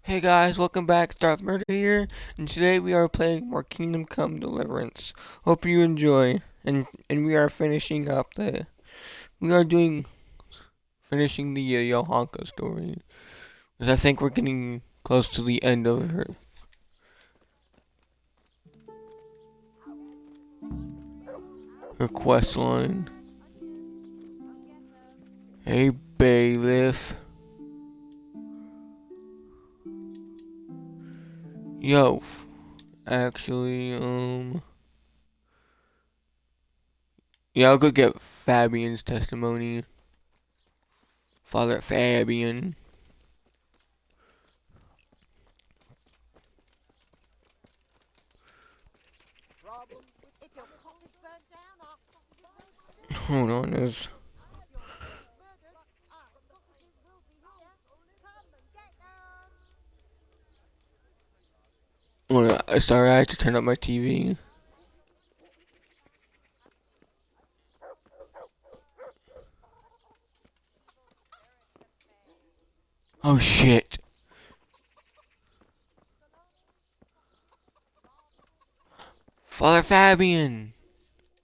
Hey guys, welcome back. Darth Murder here, and today we are playing more Kingdom Come Deliverance. Hope you enjoy, and we are finishing the Johanka story, because I think we're getting close to the end of her quest line. Hey bailiff, yo, actually, yeah, I'll go get Fabian's testimony. Father Fabian. Hold on, sorry, I had to turn up my TV. Oh shit. Father Fabian!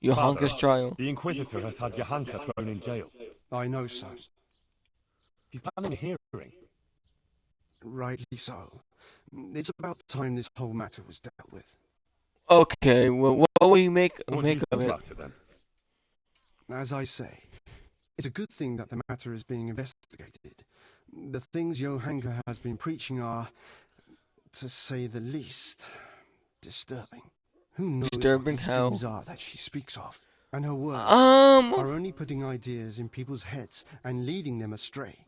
Father, Johanka's trial. the Inquisitor has had Johanka thrown in jail. I know so. He's planning a hearing. Rightly so. It's about time this whole matter was dealt with. Okay, well, what will you make What do you of think it? about it then? As I say, it's a good thing that the matter is being investigated. The things Johanka has been preaching are, to say the least, disturbing. Who knows Disturbing what these how? things are that she speaks of? And her words are only putting ideas in people's heads and leading them astray.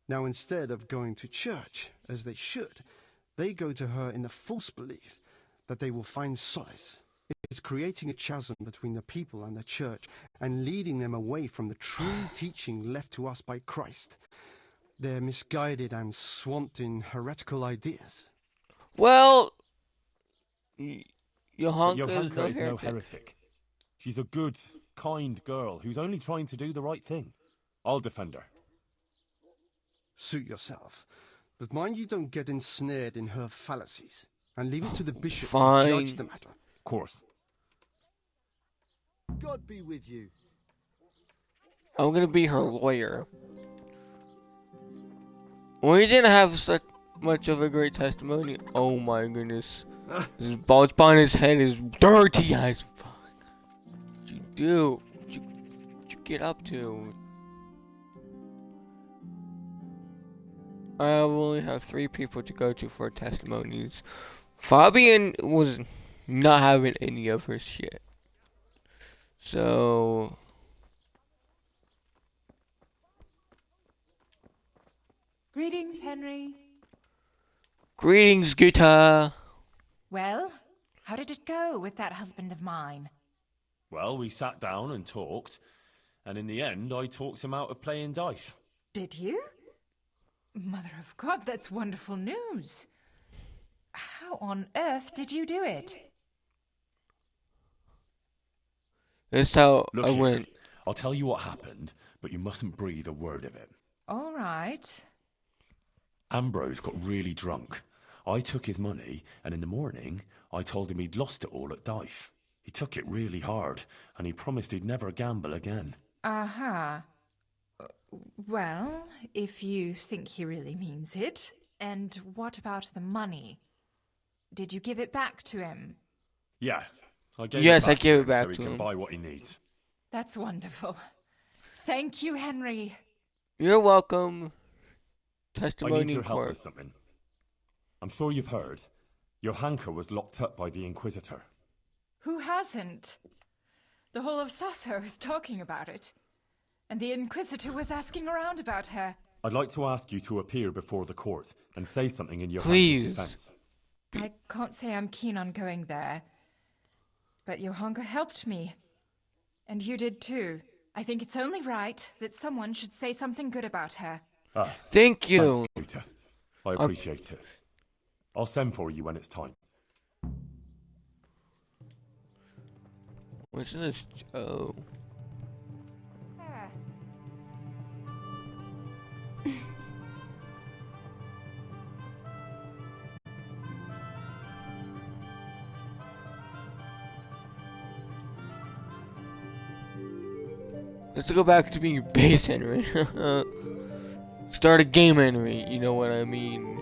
Now, instead of going to church, as they should, they go to her in the false belief that they will find solace. It's creating a chasm between the people and the church and leading them away from the true teaching left to us by Christ. They're misguided and swamped in heretical ideas. Well, But Johanka Johanka is no heretic. She's a good, kind girl who's only trying to do the right thing. I'll defend her. Suit yourself. But mind you don't get ensnared in her fallacies, and leave it to the bishop to judge the matter. Of course. God be with you. I'm gonna be her lawyer. Well, he didn't have such much of a great testimony. Oh my goodness. His bald spot on his head is dirty as fuck. What you do? What you get up to? I only have 3 people to go to for testimonies. Fabian was not having any of her shit. So, Greetings, Henry. greetings, Gita. Well, how did it go with that husband of mine? Well, we sat down and talked, and in the end, I talked him out of playing dice. Did you? Mother of God, that's wonderful news. How on earth did you do it? That's how Look I here, went. I'll tell you what happened, but you mustn't breathe a word of it. All right. Ambrose got really drunk. I took his money, and in the morning, I told him he'd lost it all at dice. He took it really hard, and he promised he'd never gamble again. Aha. Well, if you think he really means it. And what about the money? Did you give it back to him? Yeah, I gave Yes, it I back gave to it him back so he to can him. buy what he needs. That's wonderful. Thank you, Henry. You're welcome. I Testimony need your in help court. with something. I'm sure you've heard. Johanka was locked up by the Inquisitor. Who hasn't? The whole of Sasso is talking about it. And the Inquisitor was asking around about her. I'd like to ask you to appear before the court and say something in Johanka's Please. defense. I can't say I'm keen on going there. But Johanka helped me. And you did too. I think it's only right that someone should say something good about her. Thank you. Thanks, Peter. I appreciate it. I'll send for you when it's time. What's this? Oh. Let's go back to being base Henry. Start a game Henry, you know what I mean.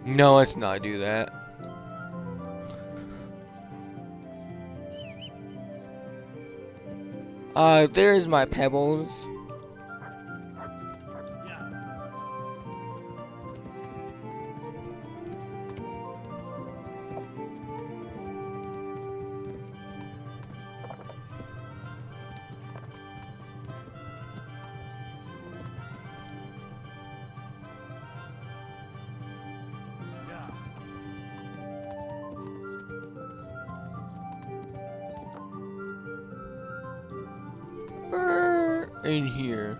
No, let's not do that. There's my pebbles. In here.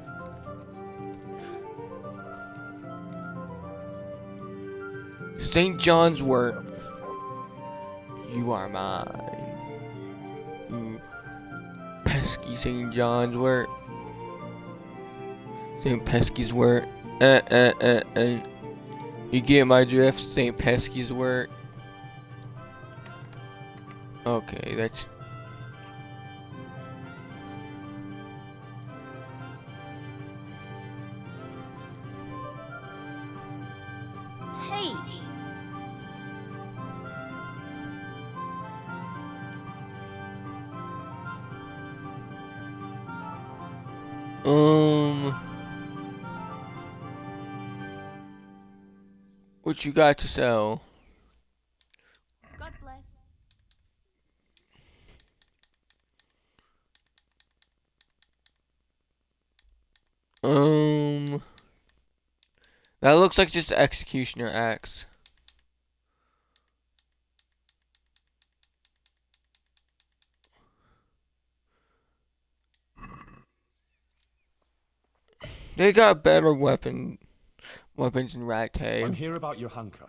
St. John's Wort. You are mine. You pesky St. John's Wort. St. Pesky's Wort. You get my drift, St. Pesky's Wort. Okay, that's... Hey! What you got to sell? God bless. That looks like just the executioner axe. They got better weapons in Ragtag. I'm here about Johanka.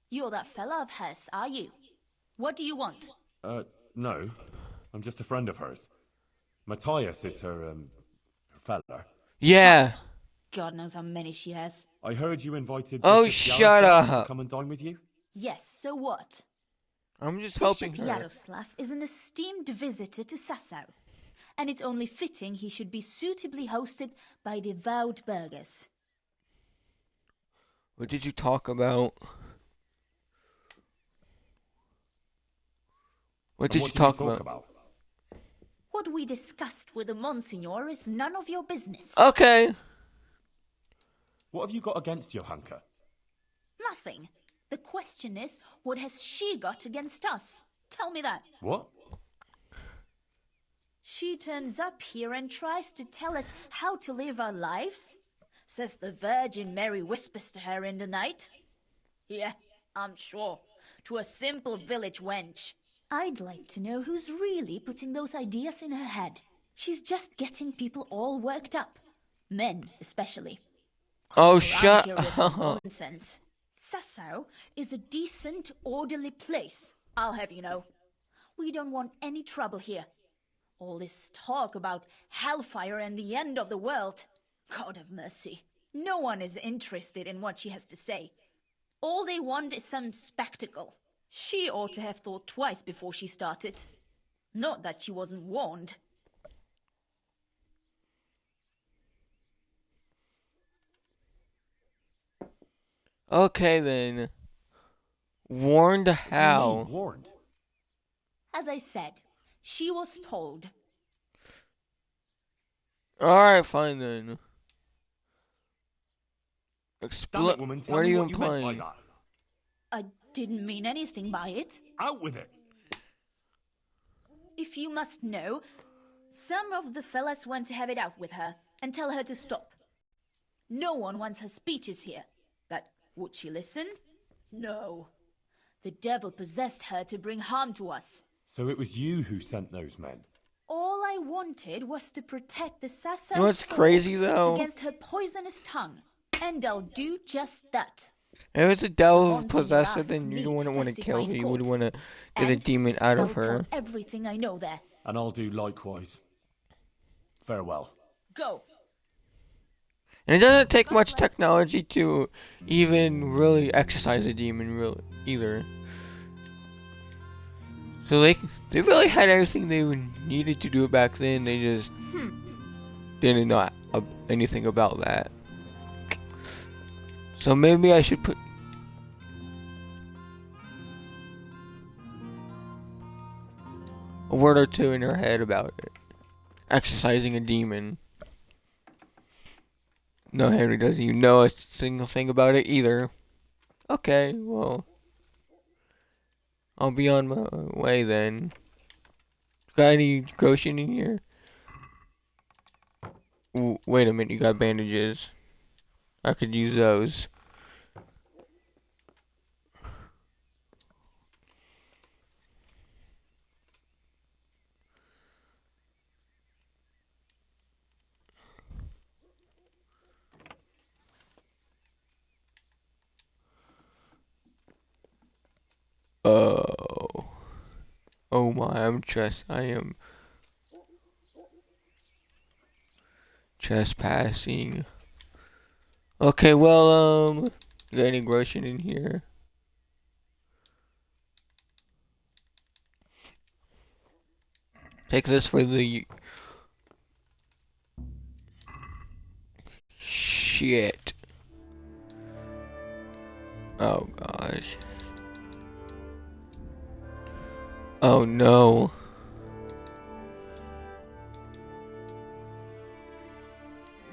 You're that fella of hers, are you? What do you want? No. I'm just a friend of hers. Matthias is her fella. Yeah. God knows how many she has. I heard you invited Oh, Bishop shut Yaroslav up. to come and dine with you? Yes, so what? I'm just helping Bishop her. Yaroslav is an esteemed visitor to Sassau, and it's only fitting he should be suitably hosted by devout burghers. What did you talk about? What did you talk about? What we discussed with the Monsignor is none of your business. Okay. What have you got against Johanka? Nothing. The question is, what has she got against us? Tell me that. What? She turns up here and tries to tell us how to live our lives. Says the Virgin Mary whispers to her in the night. Yeah, I'm sure. To a simple village wench. I'd like to know who's really putting those ideas in her head. She's just getting people all worked up. Men, especially. Oh, Around shut here with up. nonsense. Sassau is a decent, orderly place, I'll have you know. We don't want any trouble here. All this talk about hellfire and the end of the world. God have mercy. No one is interested in what she has to say. All they want is some spectacle. She ought to have thought twice before she started. Not that she wasn't warned. Okay then. Warned What do you how? mean, warned? As I said, she was told. Alright, fine then. Damn it, woman, tell What are me you what you meant by implying? that. I didn't mean anything by it. Out with it! If you must know, some of the fellas want to have it out with her and tell her to stop. No one wants her speeches here. But would she listen? No. The devil possessed her to bring harm to us. So it was you who sent those men? All I wanted was to protect the Sassau You know what's folk crazy, though? against her poisonous tongue. And I'll do just that. If it's a devil Monsignor possessor, asked then me you don't want to to kill testify her. in You would court. want to get a And demon out of I'll tell her. everything I know there. And I'll do likewise. Farewell. Go. And it doesn't take much technology to even really exercise a demon, really, either. So they really had everything they needed to do it back then. They just didn't know anything about that. So maybe I should put a word or two in her head about it. Exercising a demon. No, Henry doesn't even know a single thing about it either. Okay, well, I'll be on my way then. Got any Goshen in here? Wait a minute, you got bandages. I could use those. Oh. Oh my, I am trespassing. Okay, well, you got any Goshen in here? Take this for the shit. Oh gosh. Oh no.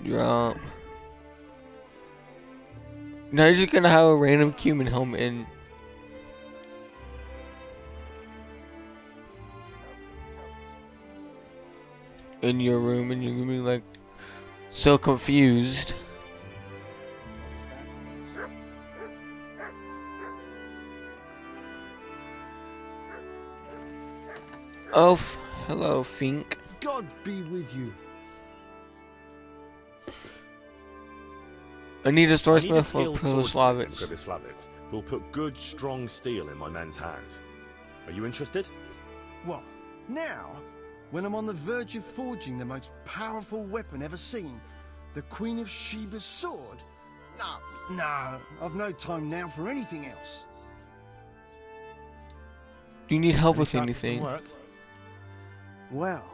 Drop. Now you're just gonna have a random human helmet in your room, and you're gonna be like so confused. Oh, hello, Fink. God be with you. I need a I need a swordsmith for skilled swordsmith in Pribyslavitz. Pribyslavitz who'll put good, strong steel in my men's hands. Are you interested? What? Now? When I'm on the verge of forging the most powerful weapon ever seen? The Queen of Sheba's sword? No, I've no time now for anything else. Do you need help Any with chance of some anything? work? Well,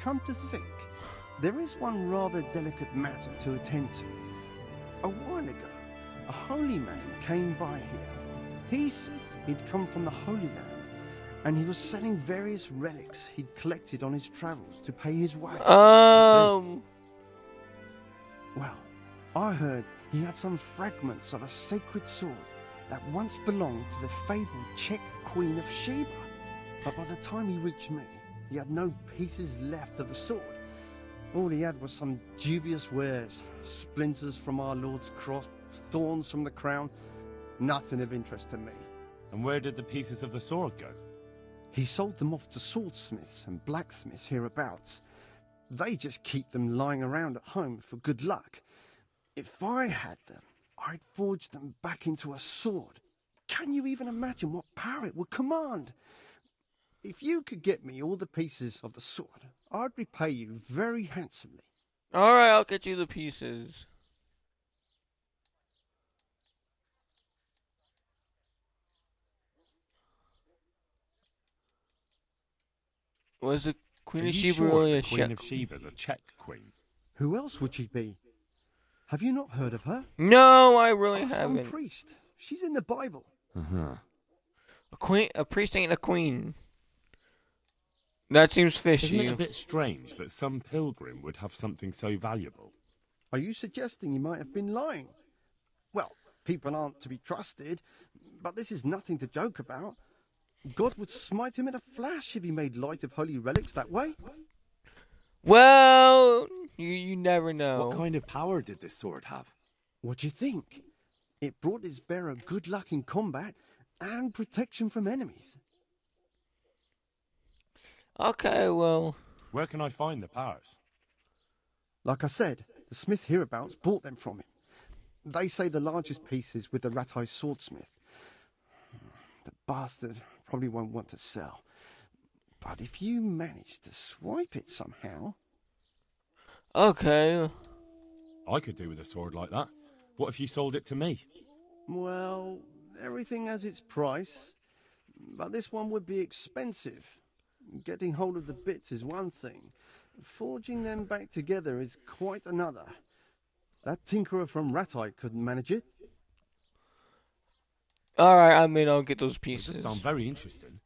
come to think, there is one rather delicate matter to attend to. A while ago, a holy man came by here. He said he'd come from the Holy Land, and he was selling various relics he'd collected on his travels to pay his way. Um, Well, I heard he had some fragments of a sacred sword that once belonged to the fabled Czech Queen of Sheba. But by the time he reached me, he had no pieces left of the sword. All he had was some dubious wares, splinters from our Lord's cross, thorns from the crown, nothing of interest to me. And where did the pieces of the sword go? He sold them off to swordsmiths and blacksmiths hereabouts. They just keep them lying around at home for good luck. If I had them, I'd forge them back into a sword. Can you even imagine what power it would command? If you could get me all the pieces of the sword, I'd repay you very handsomely. alright, I'll get you the pieces. Was the Queen Are of you Sheba sure really the a Queen Czech? of Sheba's a Czech queen? Who else would she be? Have you not heard of her? No, I really Some haven't. priest. She's in the Bible. Uh-huh. A priest ain't a queen. That seems Isn't it fishy. a bit strange that some pilgrim would have something so valuable? Are you suggesting he might have been lying? Well, people aren't to be trusted, but this is nothing to joke about. God would smite him in a flash if he made light of holy relics that way. Well, you never know. What kind of power did this sword have? What do you think? It brought its bearer good luck in combat and protection from enemies. Okay, well, Where can I find the powers? Like I said, the smith hereabouts bought them from him. They say the largest piece is with the Ratai swordsmith. The bastard probably won't want to sell. But if you manage to swipe it somehow... okay. I could do with a sword like that. What if you sold it to me? Well, everything has its price. but this one would be expensive. Getting hold of the bits is one thing. Forging them back together is quite another. That tinkerer from Ratite couldn't manage it. Alright, I mean, I'll get those It pieces. does sound very interesting.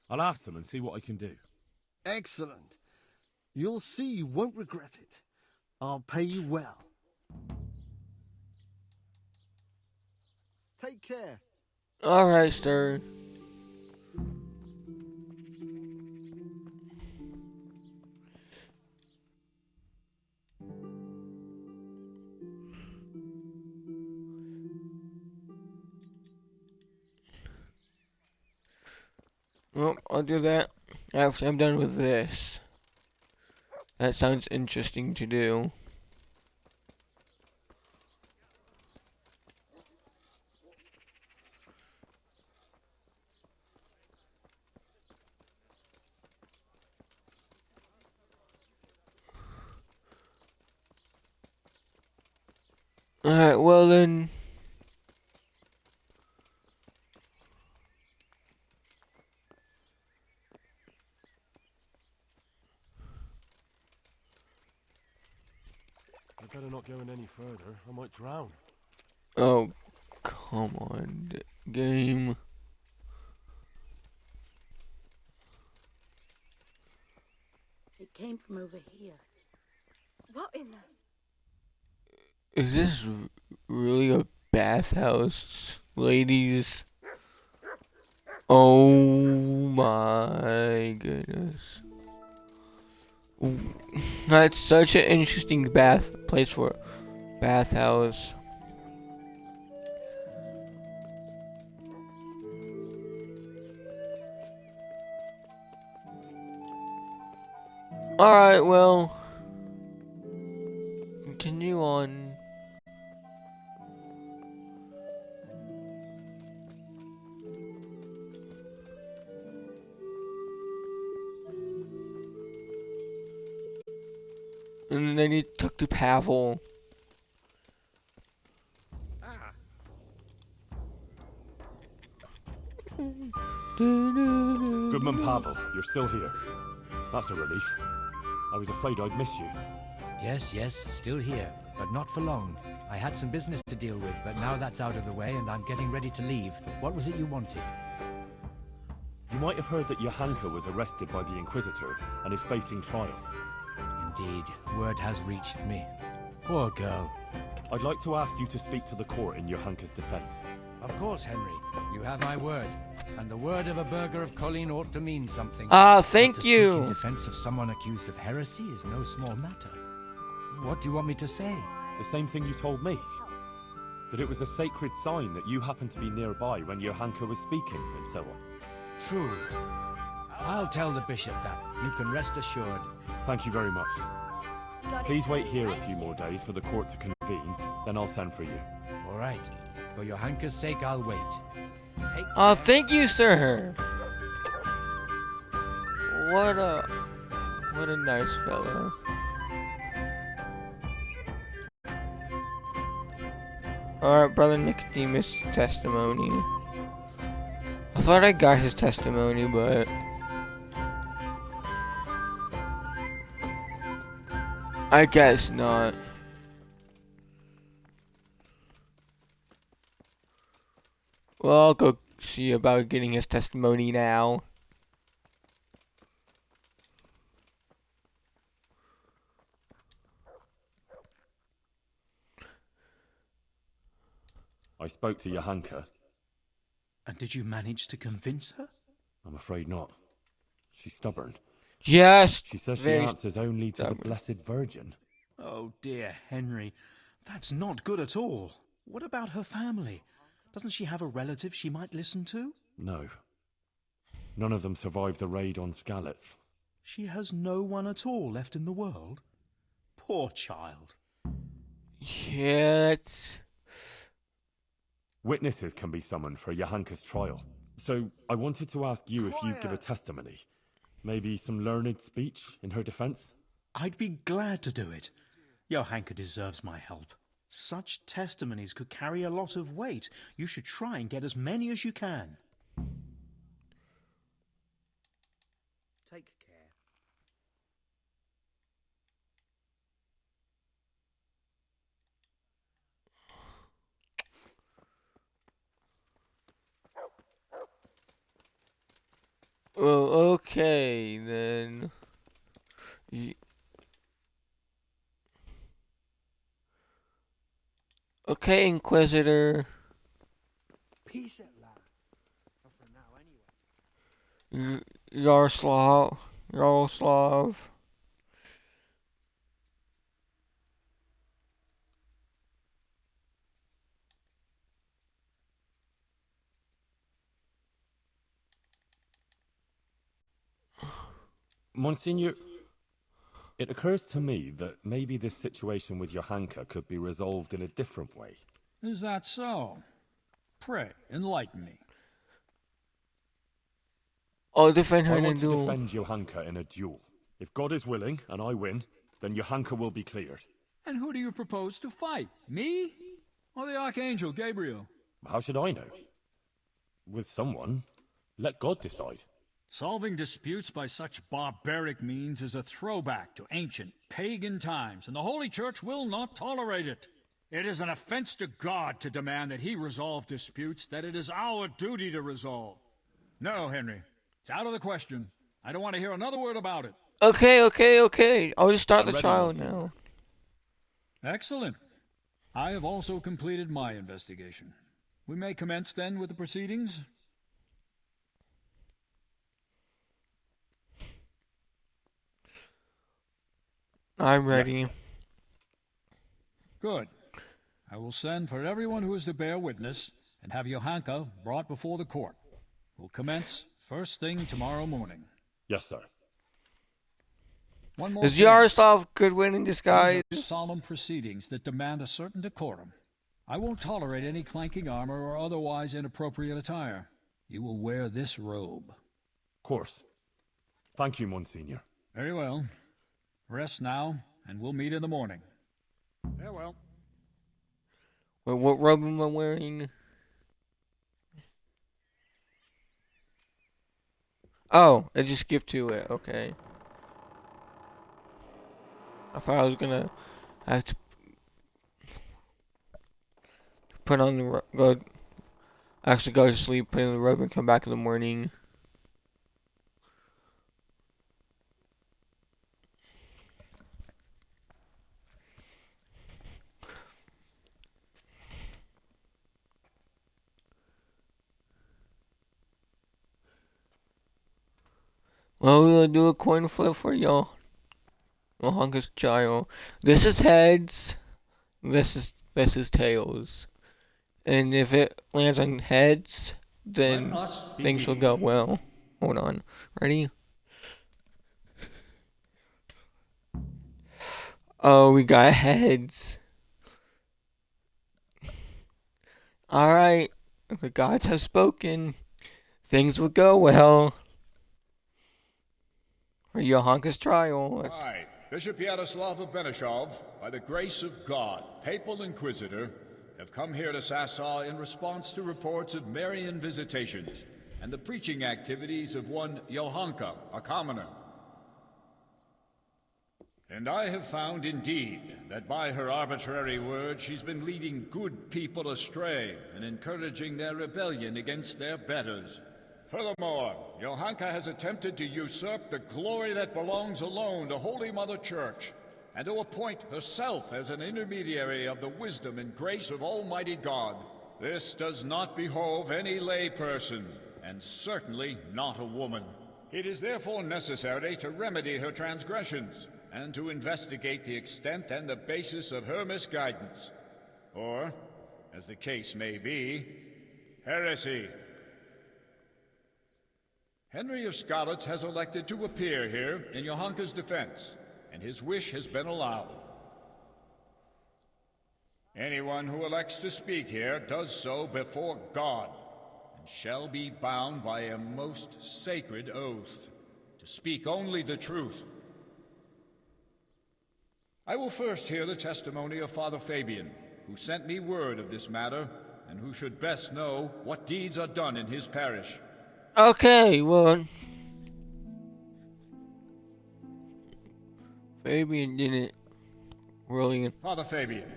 I'll ask them and see what I can do. Excellent. You'll see you won't regret it. I'll pay you well. Take care. Alright, sir. Well, I'll do that after I'm done with this. That sounds interesting to do. Alright, well then. I better not go in any further. I might drown. Oh, come on, game. It came from over here. What in the... Is this really a bathhouse, ladies? Oh my goodness. Ooh, that's such an interesting place for a bathhouse. Alright, well, continue on. And then he took to Pavel. Goodman Pavel, you're still here. That's a relief. I was afraid I'd miss you. Yes, still here, but not for long. I had some business to deal with, but now that's out of the way and I'm getting ready to leave. What was it you wanted? You might have heard that Johanka was arrested by the Inquisitor and is facing trial. Indeed, word has reached me. Poor girl. I'd like to ask you to speak to the court in Johanka's defense. Of course, Henry. You have my word. And the word of a burgher of Colleen ought to mean something. Thank But to you. speak in defense of someone accused of heresy is no small matter. What do you want me to say? The same thing you told me. That it was a sacred sign that you happened to be nearby when Johanka was speaking, and so on. True. I'll tell the bishop that. You can rest assured. Thank you very much. Please wait here a few more days for the court to convene, then I'll send for you. All right. For Johanka's sake, I'll wait. Take Oh, care. thank you, sir. What a nice fellow. Alright, Brother Nicodemus' testimony. I thought I got his testimony, but I guess not. Well, I'll go see about getting his testimony now. I spoke to Johanka. And did you manage to convince her? I'm afraid not. She's stubborn. Yes! She says she very answers only to the stubborn. Blessed Virgin. Oh dear, Henry. That's not good at all. What about her family? Doesn't she have a relative she might listen to? No. None of them survived the raid on Skalitz. She has no one at all left in the world? Poor child. Yeah, that's... Witnesses can be summoned for Johanka's trial. So I wanted to ask you if you'd give a testimony. Maybe some learned speech in her defense? I'd be glad to do it. Johanka deserves my help. Such testimonies could carry a lot of weight. You should try and get as many as you can. Well, okay then. Okay, Inquisitor. Peace at last. Or for now, anyway. Yaroslav. Monsignor, it occurs to me that maybe this situation with Johanka could be resolved in a different way. Is that so? Pray, enlighten me. Oh, defend her I in a want to duel. defend Johanka in a duel. If God is willing, and I win, then Johanka will be cleared. And who do you propose to fight? Me? Or the Archangel Gabriel? How should I know? With someone. Let God decide. Solving disputes by such barbaric means is a throwback to ancient pagan times, and the Holy Church will not tolerate it. It is an offense to God to demand that he resolve disputes that it is our duty to resolve. No, Henry, it's out of the question. I don't want to hear another word about it. Okay. I'll just start I'm the ready, trial Monsignor. now. Excellent. I have also completed my investigation. We may commence then with the proceedings. I'm ready. Yes. Good. I will send for everyone who is to bear witness and have Johanka brought before the court. We'll commence first thing tomorrow morning. Yes, sir. One more Is thing. Yaroslav good win in disguise? These are solemn proceedings that demand a certain decorum. I won't tolerate any clanking armor or otherwise inappropriate attire. You will wear this robe. Of course. Thank you, Monsignor. Very well. Rest now, and we'll meet in the morning. Farewell. Wait, what robe am I wearing? Oh, I just skipped to it. Okay. I thought I was gonna have to put on the go to sleep, put in the robe, and come back in the morning. Well, we'll do a coin flip for y'all. Johanka's child. This is heads. This is tails. And if it lands on heads, then things will go well. Hold on. Ready? Oh, we got heads. Alright. The gods have spoken. Things will go well. For Johanka's trial. I, Bishop Yaroslav of Benishov, by the grace of God, Papal Inquisitor, have come here to Sassaw in response to reports of Marian visitations and the preaching activities of one Johanka, a commoner. And I have found indeed that by her arbitrary words she's been leading good people astray and encouraging their rebellion against their betters. Furthermore, Johanka has attempted to usurp the glory that belongs alone to Holy Mother Church, and to appoint herself as an intermediary of the wisdom and grace of Almighty God. This does not behove any lay person, and certainly not a woman. It is therefore necessary to remedy her transgressions, and to investigate the extent and the basis of her misguidance. Or, as the case may be, heresy. Henry of Skalitz has elected to appear here in Johanka's defense, and his wish has been allowed. Anyone who elects to speak here does so before God, and shall be bound by a most sacred oath, to speak only the truth. I will first hear the testimony of Father Fabian, who sent me word of this matter, and who should best know what deeds are done in his parish. Okay, well, Fabian didn't really. Father Fabian,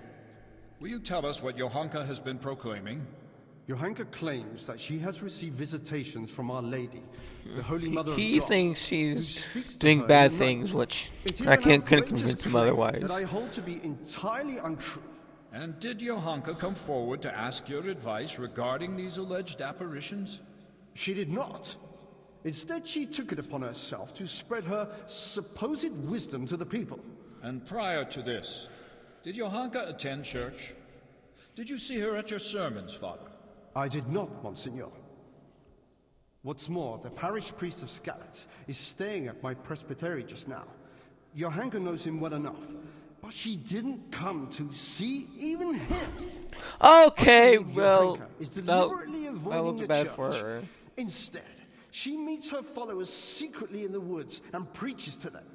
will you tell us what Johanka has been proclaiming? Johanka claims that she has received visitations from Our Lady, the Holy Mother of He God, thinks who she's speaks to doing her bad in the things, night. which It is I an couldn't outrageous convince him claim otherwise. that I hold to be entirely untrue. And did Johanka come forward to ask your advice regarding these alleged apparitions? She did not. Instead, she took it upon herself to spread her supposed wisdom to the people. And prior to this, did Johanka attend church? Did you see her at your sermons, Father? I did not, Monsignor. What's more, the parish priest of Skalitz is staying at my presbytery just now. Johanka knows him well enough, but she didn't come to see even him. Okay, well, Johanka is that deliberately avoiding looked the bad church. for her. Instead, she meets her followers secretly in the woods and preaches to them.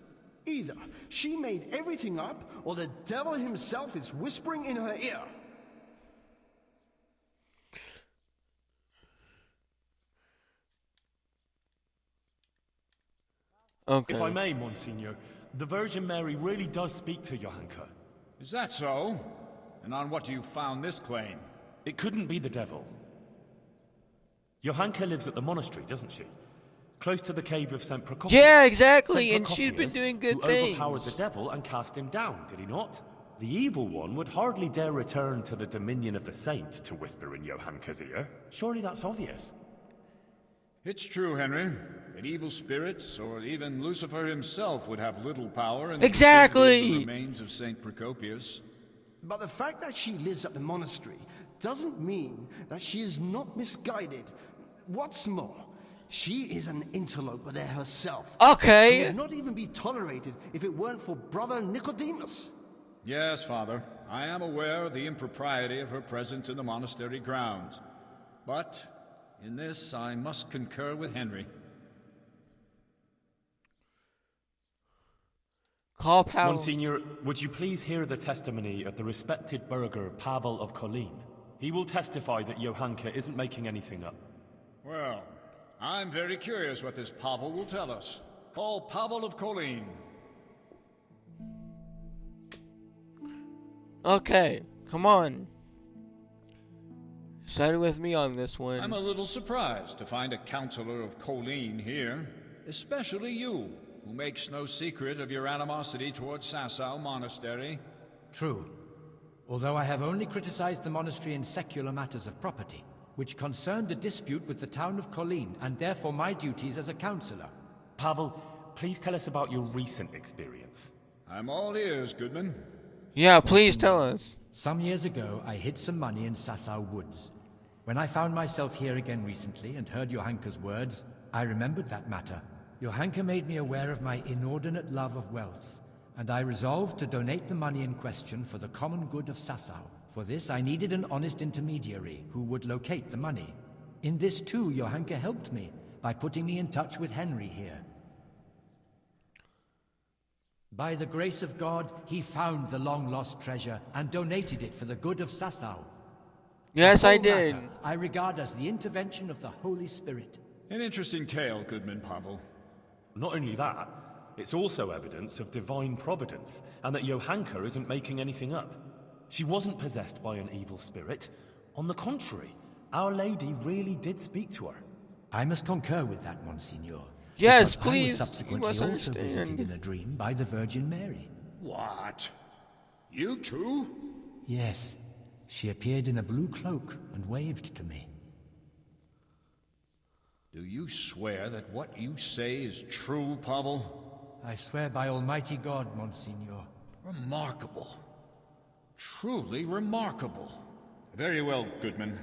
Either she made everything up, or the devil himself is whispering in her ear. Okay. If I may, Monsignor, the Virgin Mary really does speak to Johanka. Is that so? And on what do you found this claim? It couldn't be the devil. Johanka lives at the monastery, doesn't she? Close to the cave of St. Procopius. Yeah, exactly, St. and she's been Procopius, doing good who things. overpowered the devil and cast him down, did he not? The evil one would hardly dare return to the dominion of the saints to whisper in Johanka's ear. Surely that's obvious. It's true, Henry, that evil spirits, or even Lucifer himself, would have little power in Exactly. the remains of St. Procopius. But the fact that she lives at the monastery doesn't mean that she is not misguided. What's more, she is an interloper there herself. Okay. Who would not even be tolerated if it weren't for Brother Nicodemus. Yes, Father, I am aware of the impropriety of her presence in the monastery grounds. But in this, I must concur with Henry. Call Pavel. Monsignor, would you please hear the testimony of the respected burgher Pavel of Kolin? He will testify that Johanka isn't making anything up. Well, I'm very curious what this Pavel will tell us. Call Pavel of Kolin. Okay, come on. Side with me on this one. I'm a little surprised to find a counselor of Kolin here, especially you, who makes no secret of your animosity towards Sasau Monastery. True. Although I have only criticized the monastery in secular matters of property, which concerned a dispute with the town of Kolin, and therefore my duties as a counselor. Pavel, please tell us about your recent experience. I'm all ears, Goodman. Yeah, please tell us. Some years ago, I hid some money in Sasau Woods. When I found myself here again recently and heard Johanka's words, I remembered that matter. Johanka made me aware of my inordinate love of wealth, and I resolved to donate the money in question for the common good of Sasau. For this, I needed an honest intermediary who would locate the money. In this too, Johanka helped me by putting me in touch with Henry here. By the grace of God, he found the long-lost treasure and donated it for the good of Sasau. Yes, The I whole did. matter I regard as the intervention of the Holy Spirit. An interesting tale, Goodman Pavel. Not only that, it's also evidence of divine providence, and that Johanka isn't making anything up. She wasn't possessed by an evil spirit. On the contrary, Our Lady really did speak to her. I must concur with that, Monsignor. Yes, because I was please. subsequently You must also visited understand. in a dream by the Virgin Mary. What? You too? Yes. She appeared in a blue cloak and waved to me. Do you swear that what you say is true, Pavel? I swear by Almighty God, Monsignor. Remarkable. Truly remarkable. Very well, Goodman.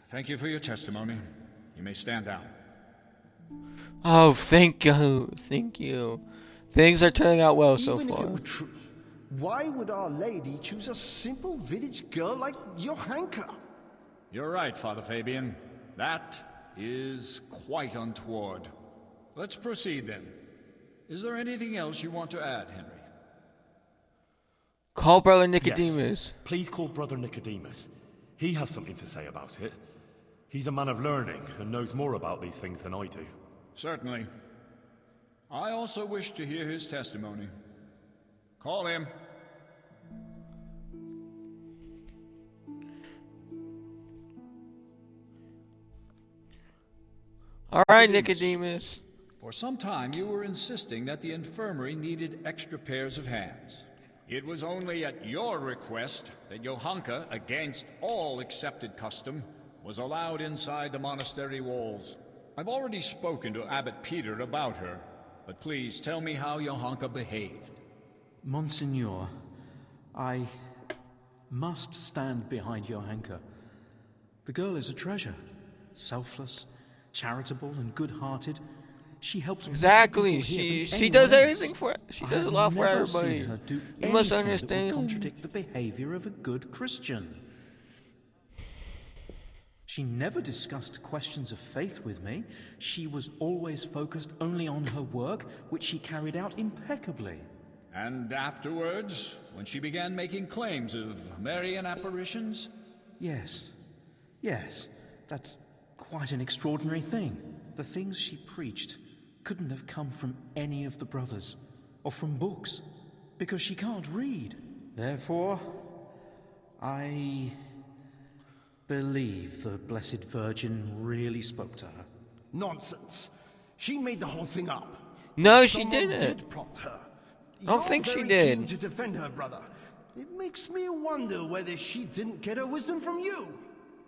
Thank you for your testimony. You may stand down. Oh, thank you. Thank you. Things are turning out well so Even if far. it were true, why would Our Lady choose a simple village girl like Johanka? You're right, Father Fabian. That is quite untoward. Let's proceed then. Is there anything else you want to add, Henry? Call Brother Nicodemus. Yes. Please call Brother Nicodemus. He has something to say about it. He's a man of learning and knows more about these things than I do. Certainly. I also wish to hear his testimony. Call him. All right, Nicodemus. For some time you were insisting that the infirmary needed extra pairs of hands. It was only at your request that Johanka, against all accepted custom, was allowed inside the monastery walls. I've already spoken to Abbot Peter about her, but please tell me how Johanka behaved. Monsignor, I must stand behind Johanka. The girl is a treasure. Selfless, charitable, and good-hearted. She helps exactly. She does everything for. She does a lot for everybody. Her do you must anything that would understand. contradict the behavior of a good Christian. She never discussed questions of faith with me. She was always focused only on her work, which she carried out impeccably. And afterwards, when she began making claims of Marian apparitions? Yes. Yes. That's quite an extraordinary thing. The things she preached couldn't have come from any of the brothers, or from books, because she can't read. Therefore, I believe the Blessed Virgin really spoke to her. Nonsense. She made the whole thing up. No, she Someone didn't. did prompt her. I don't think she You're did. very keen to defend her, brother. It makes me wonder whether she didn't get her wisdom from you.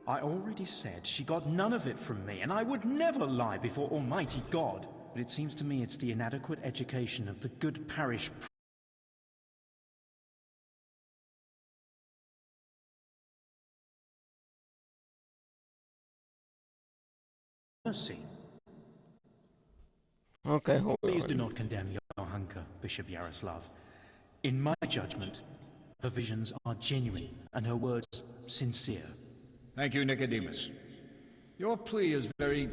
I already said she got none of it from me, and I would never lie before Almighty God. But it seems to me it's the inadequate education of the good parish mercy. Okay, hold Please on. do not condemn Johanka, Bishop Yaroslav. In my judgment, her visions are genuine and her words sincere. Thank you, Nicodemus. Your plea is very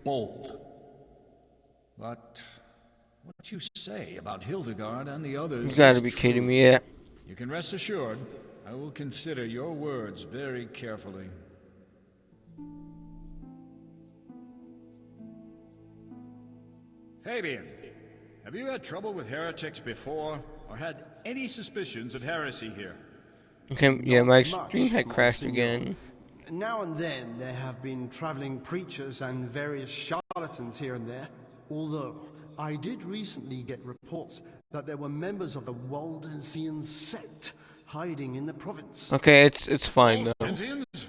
bold. But what you say about Hildegard and the others You gotta is be true. kidding me, yeah. You can rest assured, I will consider your words very carefully. Fabian, have you had trouble with heretics before, or had any suspicions of heresy here? Okay, yeah, my Not stream had much, crashed Monsignor. again. Now and then there have been traveling preachers and various charlatans here and there. Although I did recently get reports that there were members of the Waldensian sect hiding in the province. Okay, it's fine though. Waldensians?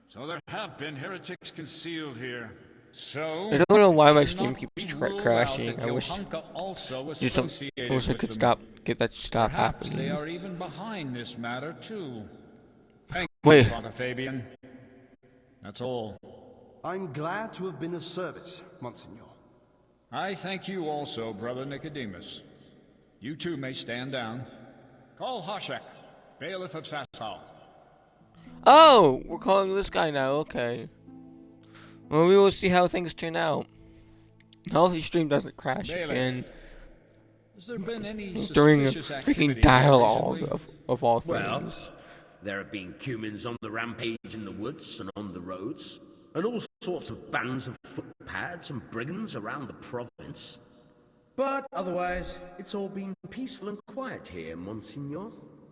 So there have been heretics concealed here. So I don't know why my it stream cannot keeps be ruled crashing. out that I wish Johanka also do some. associated I wish I with could them. get that to stop Perhaps happening. they are even behind this matter too. Thank Wait. you, Father Fabian. That's all. I'm glad to have been of service, Monsignor. I thank you also, Brother Nicodemus. You too may stand down. Call Hoshek, bailiff of Sasau. Oh, we're calling this guy now. Okay. Well, we will see how things turn out. Now the stream doesn't crash Bailiff, again has there been any during a suspicious activity freaking here dialogue recently? of all Well, things. there have been cumins on the rampage in the woods and on the roads, and all sorts of bands of footpads and brigands around the province. But otherwise, it's all been peaceful and quiet here, Monsignor.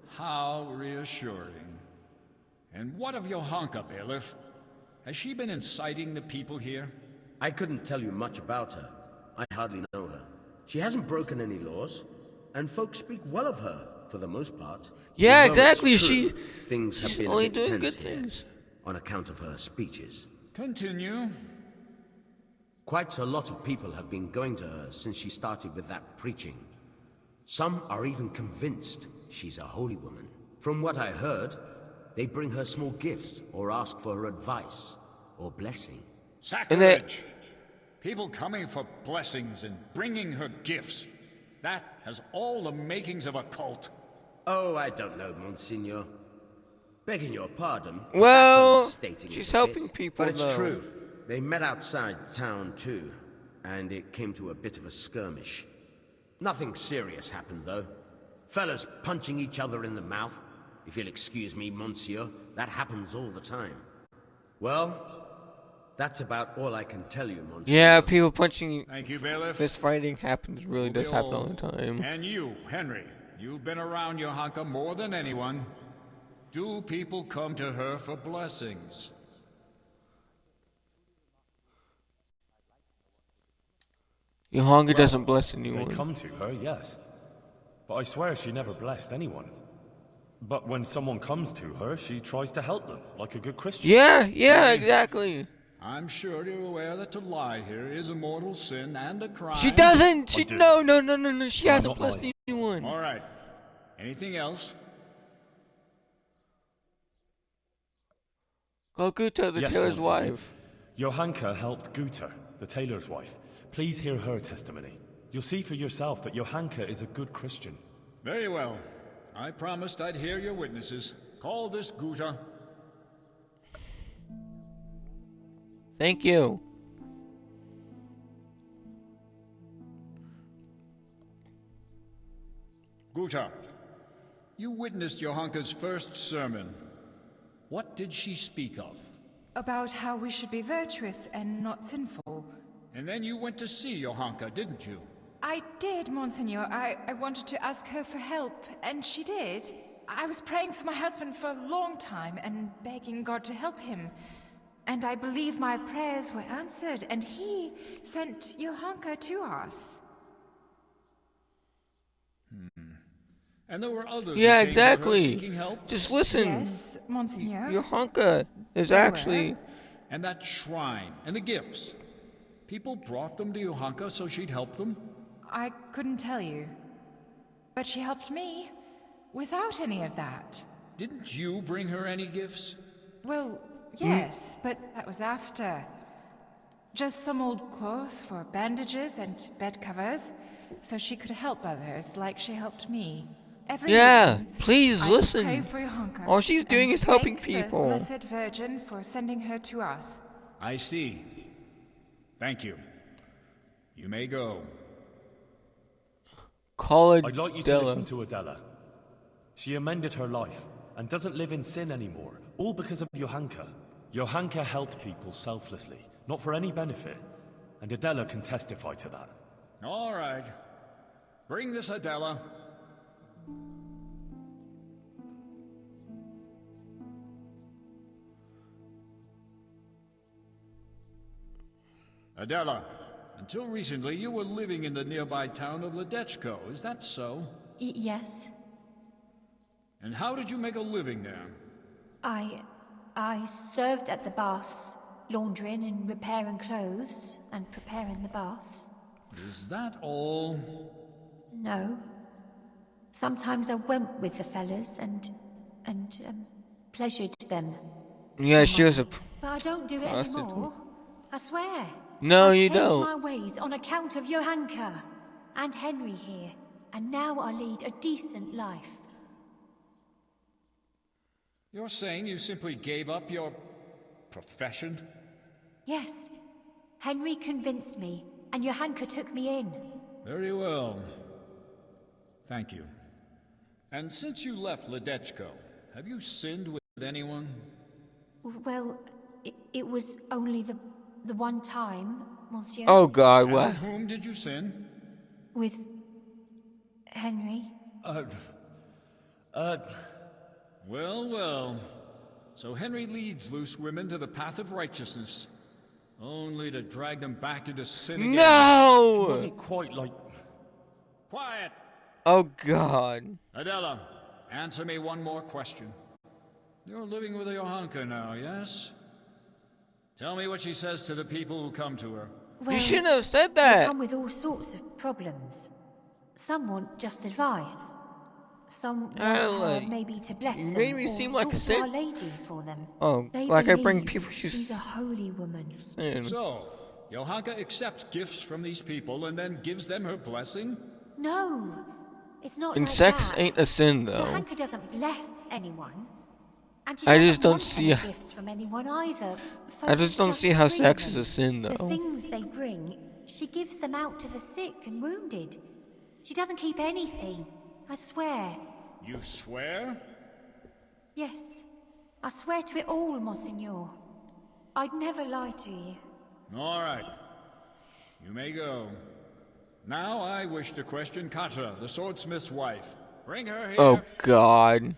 How reassuring. And what of Johanka, bailiff? Has she been inciting the people here? I couldn't tell you much about her. I hardly know her. She hasn't broken any laws, and folks speak well of her, for the most part. Yeah, Although it's exactly, true, things have she's been only a bit doing tense good here, things. on account of her speeches. Continue. Quite a lot of people have been going to her since she started with that preaching. Some are even convinced she's a holy woman. From what I heard, they bring her small gifts or ask for her advice or blessing. Sacrilege! People coming for blessings and bringing her gifts. That has all the makings of a cult. Oh, I don't know, Monsignor. Begging your pardon, but Well, that's overstating she's it a helping bit. people, But it's though. true. They met outside town, too, and it came to a bit of a skirmish. Nothing serious happened, though. Fellas punching each other in the mouth. If you'll excuse me, Monsieur, that happens all the time. Well, that's about all I can tell you, Monsieur. Yeah, people punching. Thank you, bailiff. Fist fighting happens. Really does happen all the time. And you, Henry, you've been around Johanka more than anyone. Do people come to her for blessings? Johanka doesn't Well, bless they anyone. come to her, yes. But I swear she never blessed anyone. But when someone comes to her, she tries to help them, like a good Christian. Yeah, exactly. I'm sure you're aware that to lie here is a mortal sin and a crime. She doesn't. I do. No. She I'm hasn't not blessed lying. anyone. All right. Anything else? Go Guta, the Yes, tailor's Monsignor. wife. Johanka helped Guta, the tailor's wife. Please hear her testimony. You'll see for yourself that Johanka is a good Christian. Very well. I promised I'd hear your witnesses. Call this Guta. Thank you. Guta, you witnessed Johanka's first sermon. What did she speak of? About how we should be virtuous and not sinful. And then you went to see Johanka, didn't you? I did, Monsignor. I wanted to ask her for help, and she did. I was praying for my husband for a long time and begging God to help him. And I believe my prayers were answered, and he sent Johanka to us. And there were others Yeah, who came to her exactly. seeking help? Just listen. Yes, Monsignor. Johanka is There actually. And that shrine, and the gifts. People brought them to Johanka so she'd help them? I couldn't tell you. But she helped me without any of that. Didn't you bring her any gifts? Well, yes, but that was after. Just some old cloth for bandages and bed covers, so she could help others like she helped me. Every Yeah, evening, please I would listen. pray for Johanka All she's doing and is helping thank people. The Blessed Virgin for sending her to us. I see. Thank you. You may go. Call it I'd like you to Della. listen to Adela. She amended her life and doesn't live in sin anymore, all because of Johanka. Johanka helped people selflessly, not for any benefit, and Adela can testify to that. All right. Bring this Adela. Adela, until recently you were living in the nearby town of Ledechko, is that so? Yes. And how did you make a living there? I served at the baths, laundering and repairing clothes, and preparing the baths. Is that all? No. Sometimes I went with the fellas and pleasured them. Yeah, she was a. But I don't do it prostitute. anymore. I swear. No, I you changed don't. my ways on account of Johanka and Henry here, and now I lead a decent life. You're saying you simply gave up your profession? Yes. Henry convinced me, and Johanka took me in. Very well. Thank you. And since you left Ledechko, have you sinned with anyone? Well, it was only the one time, Monsieur. Oh God, And what? with whom did you sin? With Henry. Well. So Henry leads loose women to the path of righteousness, only to drag them back into sin again. It No! wasn't quite like... Quiet! Oh God. Adela, answer me one more question. You're living with Johanka now, yes? Tell me what she says to the people who come to her. Well, You shouldn't have said they that. come with all sorts of problems. Some want just advice. Some want her maybe to bless you them made me or seem like talk a to saint. Our Lady for them. Oh, They like I bring believe people she's a holy woman. So, Johanka accepts gifts from these people and then gives them her blessing? No, it's not And like sex that. ain't a sin though. Johanka doesn't bless anyone. And she I doesn't just don't want see any h- gifts from anyone either. I just don't see how bring sex them. is a sin The though. things they bring, she gives them out to the sick and wounded. She doesn't keep anything, I swear. You swear? Yes, I swear to it all, Monsignor. I'd never lie to you. All right. You may go. Now I wish to question Katra, the swordsmith's wife. Bring her here. Oh God.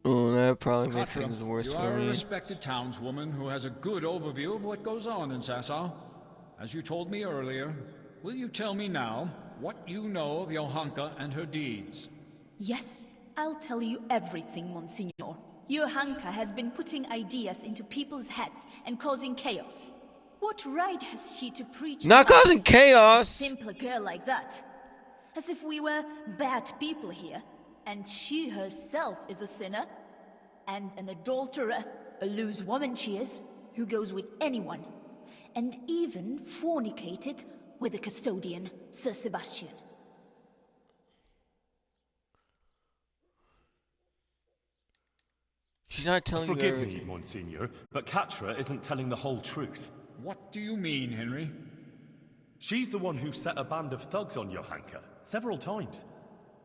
Oh, would probably make Katra, things worse you for are a me. respected townswoman who has a good overview of what goes on in Sasau. As you told me earlier, will you tell me now what you know of Johanka and her deeds? Yes, I'll tell you everything, Monsignor. Johanka has been putting ideas into people's heads and causing chaos. What right has she to preach Not to us, causing chaos! a simple girl like that? As if we were bad people here, and she herself is a sinner, and an adulterer, a loose woman she is, who goes with anyone, and even fornicated with the custodian, Sir Sebastian. She's not telling you Forgive me, everything. Monsignor, but Katra isn't telling the whole truth. What do you mean, Henry? She's the one who set a band of thugs on Johanka several times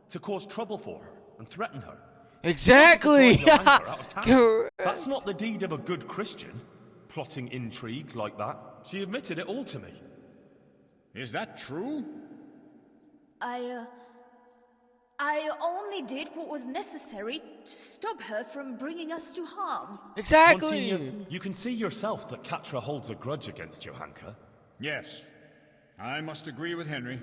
to cause trouble for her and threaten her. Exactly! To drive Johanka out of town. Correct. That's not the deed of a good Christian, plotting intrigues like that. She admitted it all to me. Is that true? I only did what was necessary to stop her from bringing us to harm. Exactly! Monsignor, you can see yourself that Katra holds a grudge against Johanka. Yes, I must agree with Henry.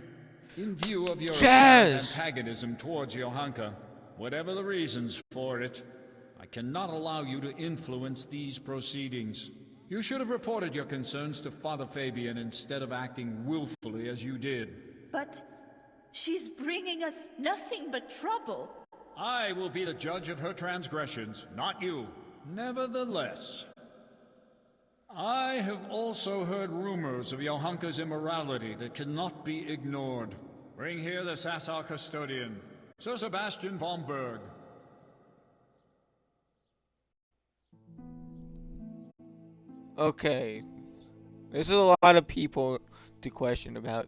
In view of your apparent antagonism towards Johanka, whatever the reasons for it, I cannot allow you to influence these proceedings. You should have reported your concerns to Father Fabian instead of acting willfully as you did. But she's bringing us nothing but trouble. I will be the judge of her transgressions, not you. Nevertheless, I have also heard rumors of Johanka's immorality that cannot be ignored. Bring here the Sasau custodian, Sir Sebastian von Berg. Okay. There's a lot of people to question about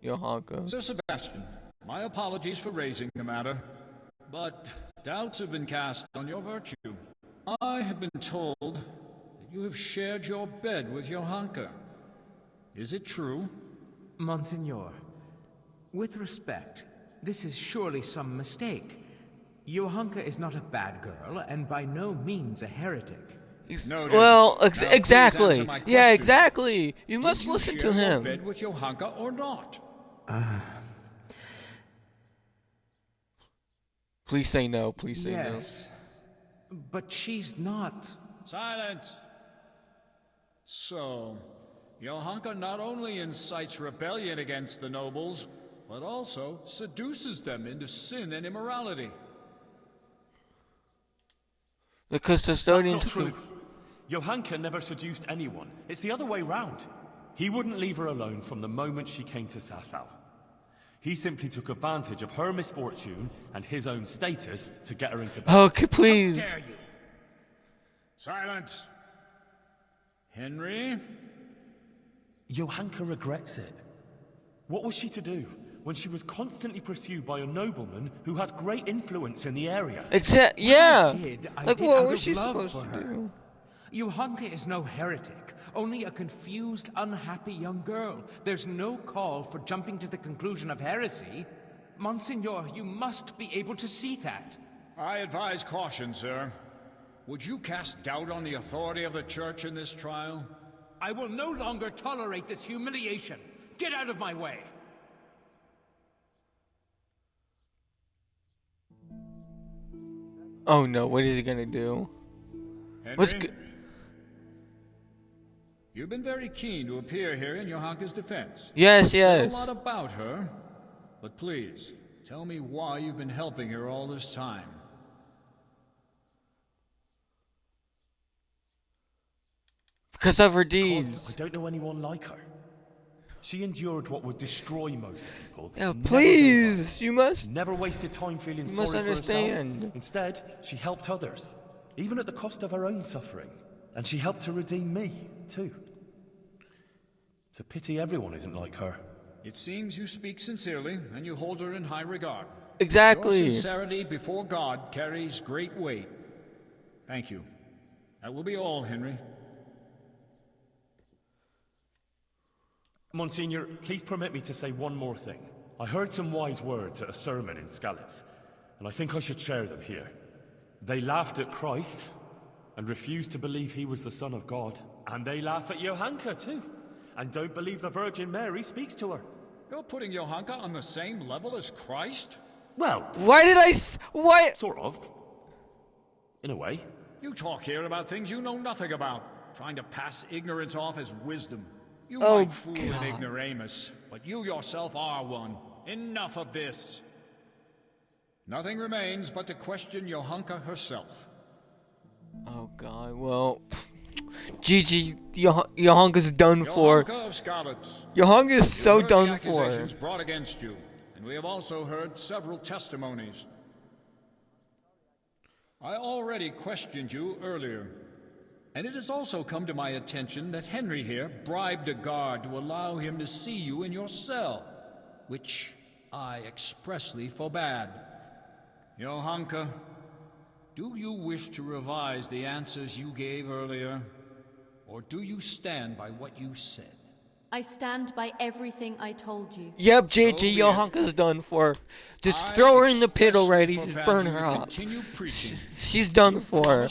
Johanka. Sir Sebastian, my apologies for raising the matter, but doubts have been cast on your virtue. I have been told that you have shared your bed with Johanka. Is it true? Monsignor, with respect, this is surely some mistake. Johanka is not a bad girl, and by no means a heretic. Well, exactly. Yeah, exactly. You must listen to him. Did you share your bed with Johanka or not? Please say no. Please say no. Yes, but she's not. Silence! So, Johanka not only incites rebellion against the nobles, but also seduces them into sin and immorality. The custodian That's not true. Johanka never seduced anyone. It's the other way round. He wouldn't leave her alone from the moment she came to Sasau. He simply took advantage of her misfortune and his own status to get her into bed. Okay, please. How dare you? Silence. Henry? Johanka regrets it. What was she to do when she was constantly pursued by a nobleman who has great influence in the area? Yeah. I Like, did what out was of she love supposed for to her. do? Johanka is no heretic, only a confused, unhappy young girl. There's no call for jumping to the conclusion of heresy. Monsignor, you must be able to see that. I advise caution, sir. Would you cast doubt on the authority of the Church in this trial? I will no longer tolerate this humiliation. Get out of my way. Oh no, what is he gonna do? Henry? You've been very keen to appear here in Johanka's defense. Yes, You've said yes. a lot about her, but please, tell me why you've been helping her all this time. Because of her deeds. I don't know anyone like her. She endured what would destroy most people. Yeah, and never please, gave up. you must. Never wasted time feeling You sorry must for understand. herself. Instead, she helped others, even at the cost of her own suffering. And she helped to redeem me, too. It's a pity everyone isn't like her. It seems you speak sincerely, and you hold her in high regard. Exactly. Your sincerity before God carries great weight. Thank you. That will be all, Henry. Monsignor, please permit me to say one more thing. I heard some wise words at a sermon in Skalitz, and I think I should share them here. They laughed at Christ and refused to believe he was the Son of God. And they laugh at Johanka too, and don't believe the Virgin Mary speaks to her. You're putting Johanka on the same level as Christ? Well, why did why? Sort of. In a way. You talk here about things you know nothing about, trying to pass ignorance off as wisdom. You Oh, might fool an God. ignoramus, but you yourself are one. Enough of this. Nothing remains but to question Johanka herself. Oh God, well, GG, Johanka's done for. Johanka of Skalitz. Johanka is so You've heard done the for. accusations brought against you, and we have also heard several testimonies. I already questioned you earlier, and it has also come to my attention that Henry here bribed a guard to allow him to see you in your cell, which I expressly forbade. Johanka, do you wish to revise the answers you gave earlier, or do you stand by what you said? I stand by everything I told you. Yep, JG, Johanka's done for. Just throw her in the pit already. Just burn her up. She's done for.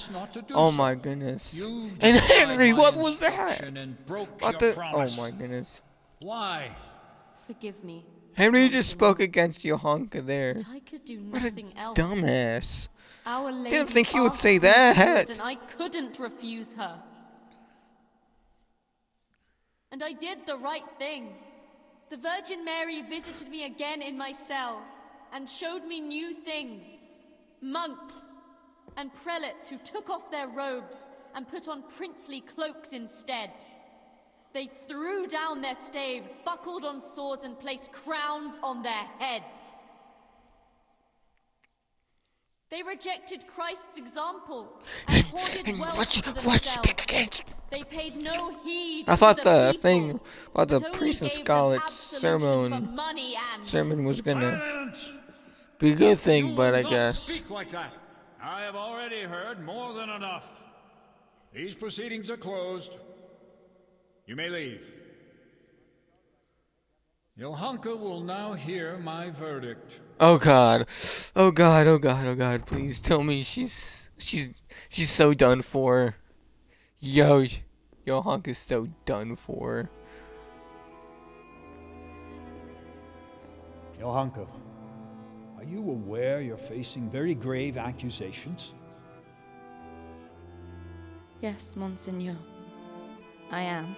Oh my goodness. And Henry, what was that? What the? Oh my goodness. Why? Forgive me. Henry just spoke against Johanka there. But I could do What a nothing else. dumbass. Our Lady Didn't think he would asked say me to that. do it, and I couldn't refuse her. And I did the right thing. The Virgin Mary visited me again in my cell and showed me new things. Monks and prelates who took off their robes and put on princely cloaks instead. They threw down their staves, buckled on swords, and placed crowns on their heads. They rejected Christ's example and hoarded wealth for themselves. They paid no heed I thought to the people, thing about the but only priest and gave them Scarlet's absolution for money and sermon was gonna be a good thing, but I Don't guess. speak like that. I have already heard more than enough. These proceedings are closed. You may leave. Johanka will now hear my verdict. Oh God, oh God, oh God, oh God! Please tell me she's so done for. Johanka's so done for. Johanka, are you aware you're facing very grave accusations? Yes, Monseigneur. I am.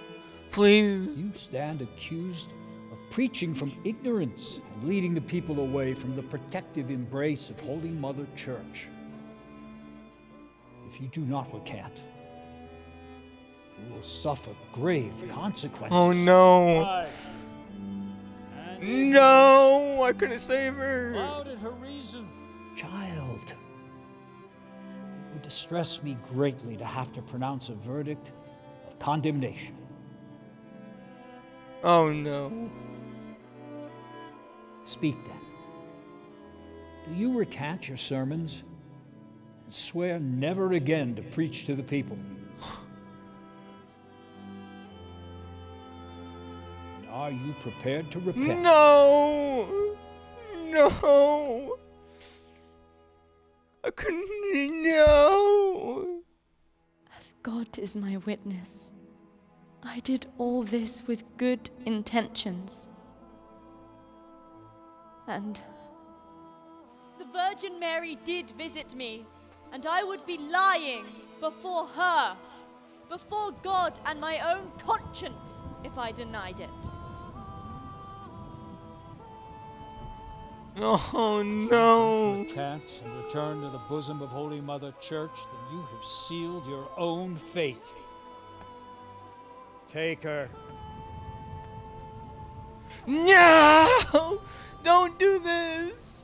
Please. You stand accused of preaching from ignorance and leading the people away from the protective embrace of Holy Mother Church. If you do not recant, you will suffer grave consequences. Oh no! No, I couldn't save her. Clouded her reason. Child, it would distress me greatly to have to pronounce a verdict of condemnation. Oh no. Speak then. Do you recant your sermons and swear never again to preach to the people? And are you prepared to repent? No! No! I couldn't. No! As God is my witness, I did all this with good intentions. And the Virgin Mary did visit me, and I would be lying before her, before God and my own conscience, if I denied it. Oh no! Recant and return to the bosom of Holy Mother Church, then you have sealed your own fate. Take her. No! Don't do this!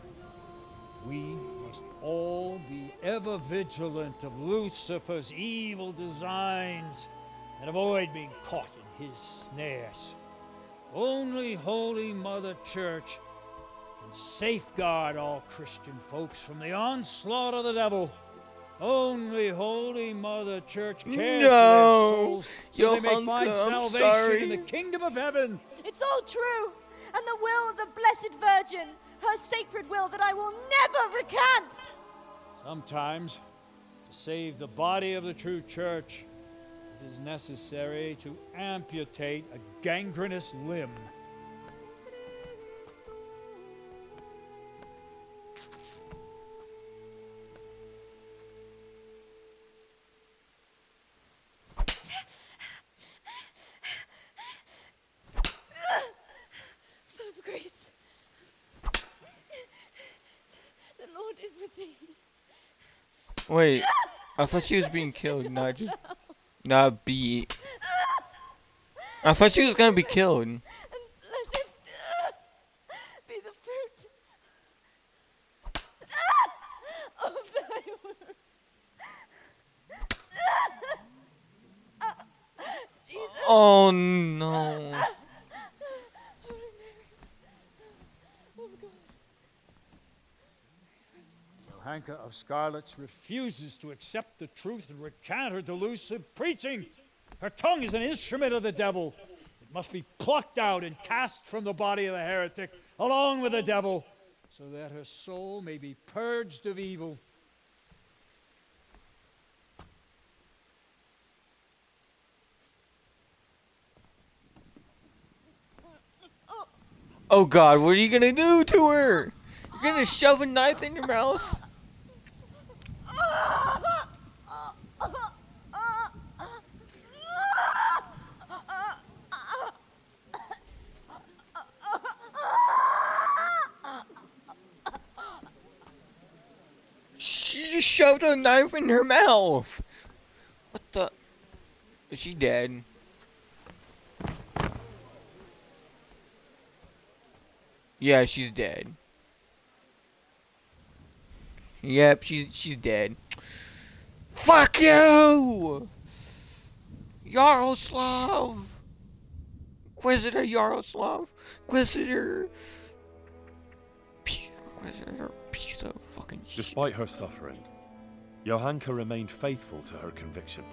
We must all be ever vigilant of Lucifer's evil designs and avoid being caught in his snares. Only Holy Mother Church can safeguard all Christian folks from the onslaught of the devil. Only Holy Mother Church cares for their souls so they may find salvation in the kingdom of heaven. It's all true, and the will of the Blessed Virgin, her sacred will that I will never recant. Sometimes To save the body of the true church, it is necessary to amputate a gangrenous limb. Full of grace. The Lord is with thee. Wait, I thought she was being killed, not beat. I thought she was gonna be killed. And blessed be the fruit of thy womb. Jesus. Oh no. Johanka of Scarlets refuses to accept the truth and recant her delusive preaching. Her tongue is an instrument of the devil. It must be plucked out and cast from the body of the heretic, along with the devil, so that her soul may be purged of evil. Oh God, what are you gonna do to her? You're gonna shove a knife in your mouth? She just shoved a knife in her mouth. What the? Is she dead? Yeah, she's dead. Yep, she's dead. Fuck you! Yaroslav! Inquisitor Yaroslav! Inquisitor! Inquisitor, piece of fucking shit. Despite her suffering, Johanka remained faithful to her conviction.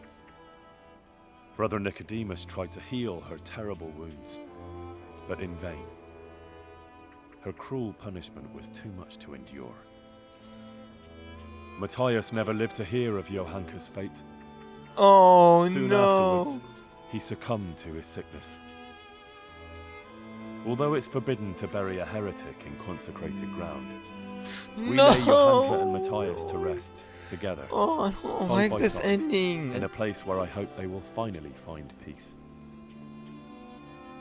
Brother Nicodemus tried to heal her terrible wounds, but in vain. Her cruel punishment was too much to endure. Matthias never lived to hear of Johanka's fate. Oh Soon no! afterwards, he succumbed to his sickness. Although it's forbidden to bury a heretic in consecrated ground, we lay Johanka and Matthias to rest together, Oh, I don't side like by this side, ending. in a place where I hope they will finally find peace.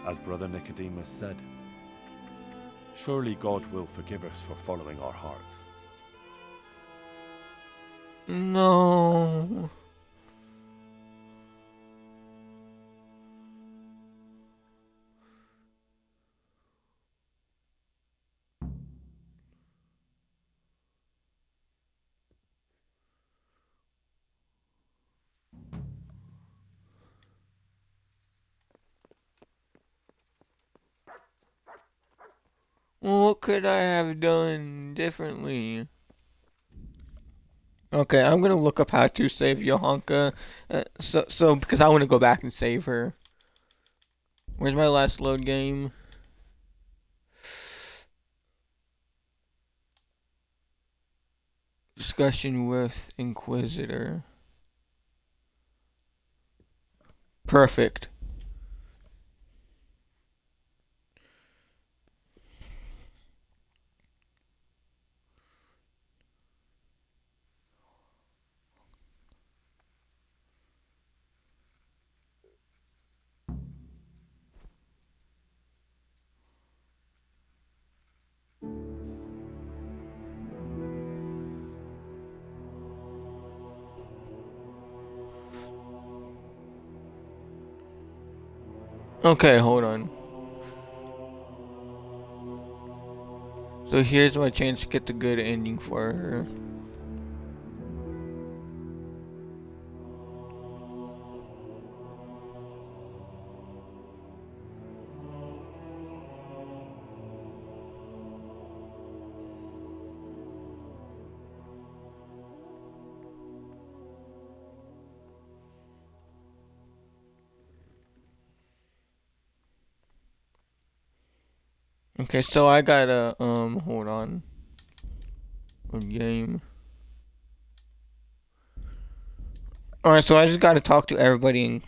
As Brother Nicodemus said, surely God will forgive us for following our hearts. No. What could I have done differently? Okay, I'm gonna look up how to save Johanka. So because I want to go back and save her. Where's my last load game? Discussion with Inquisitor. Perfect. Okay, hold on. So here's my chance to get the good ending for her. Okay, so I gotta, hold on. A game. Alright, so I just gotta talk to everybody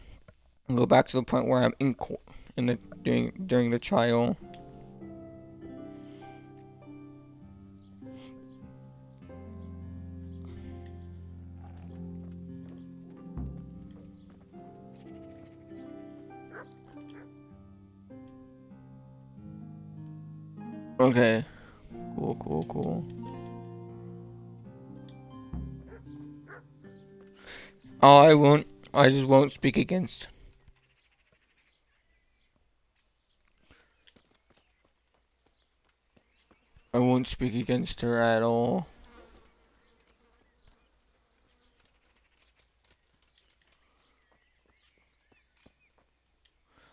and go back to the point where I'm in court during the trial. Okay. Cool. Oh, I just won't speak against. I won't speak against her at all.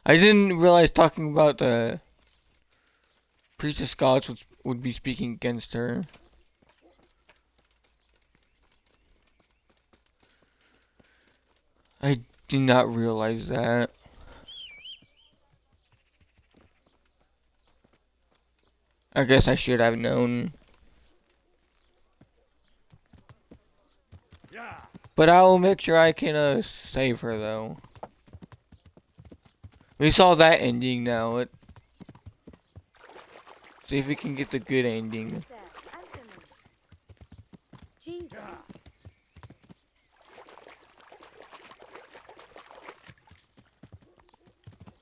I didn't realize talking about the Priestess Gods would be speaking against her. I did not realize that. I guess I should have known. But I will make sure I can save her though. We saw that ending now. Let's see if we can get the good ending. Jesus.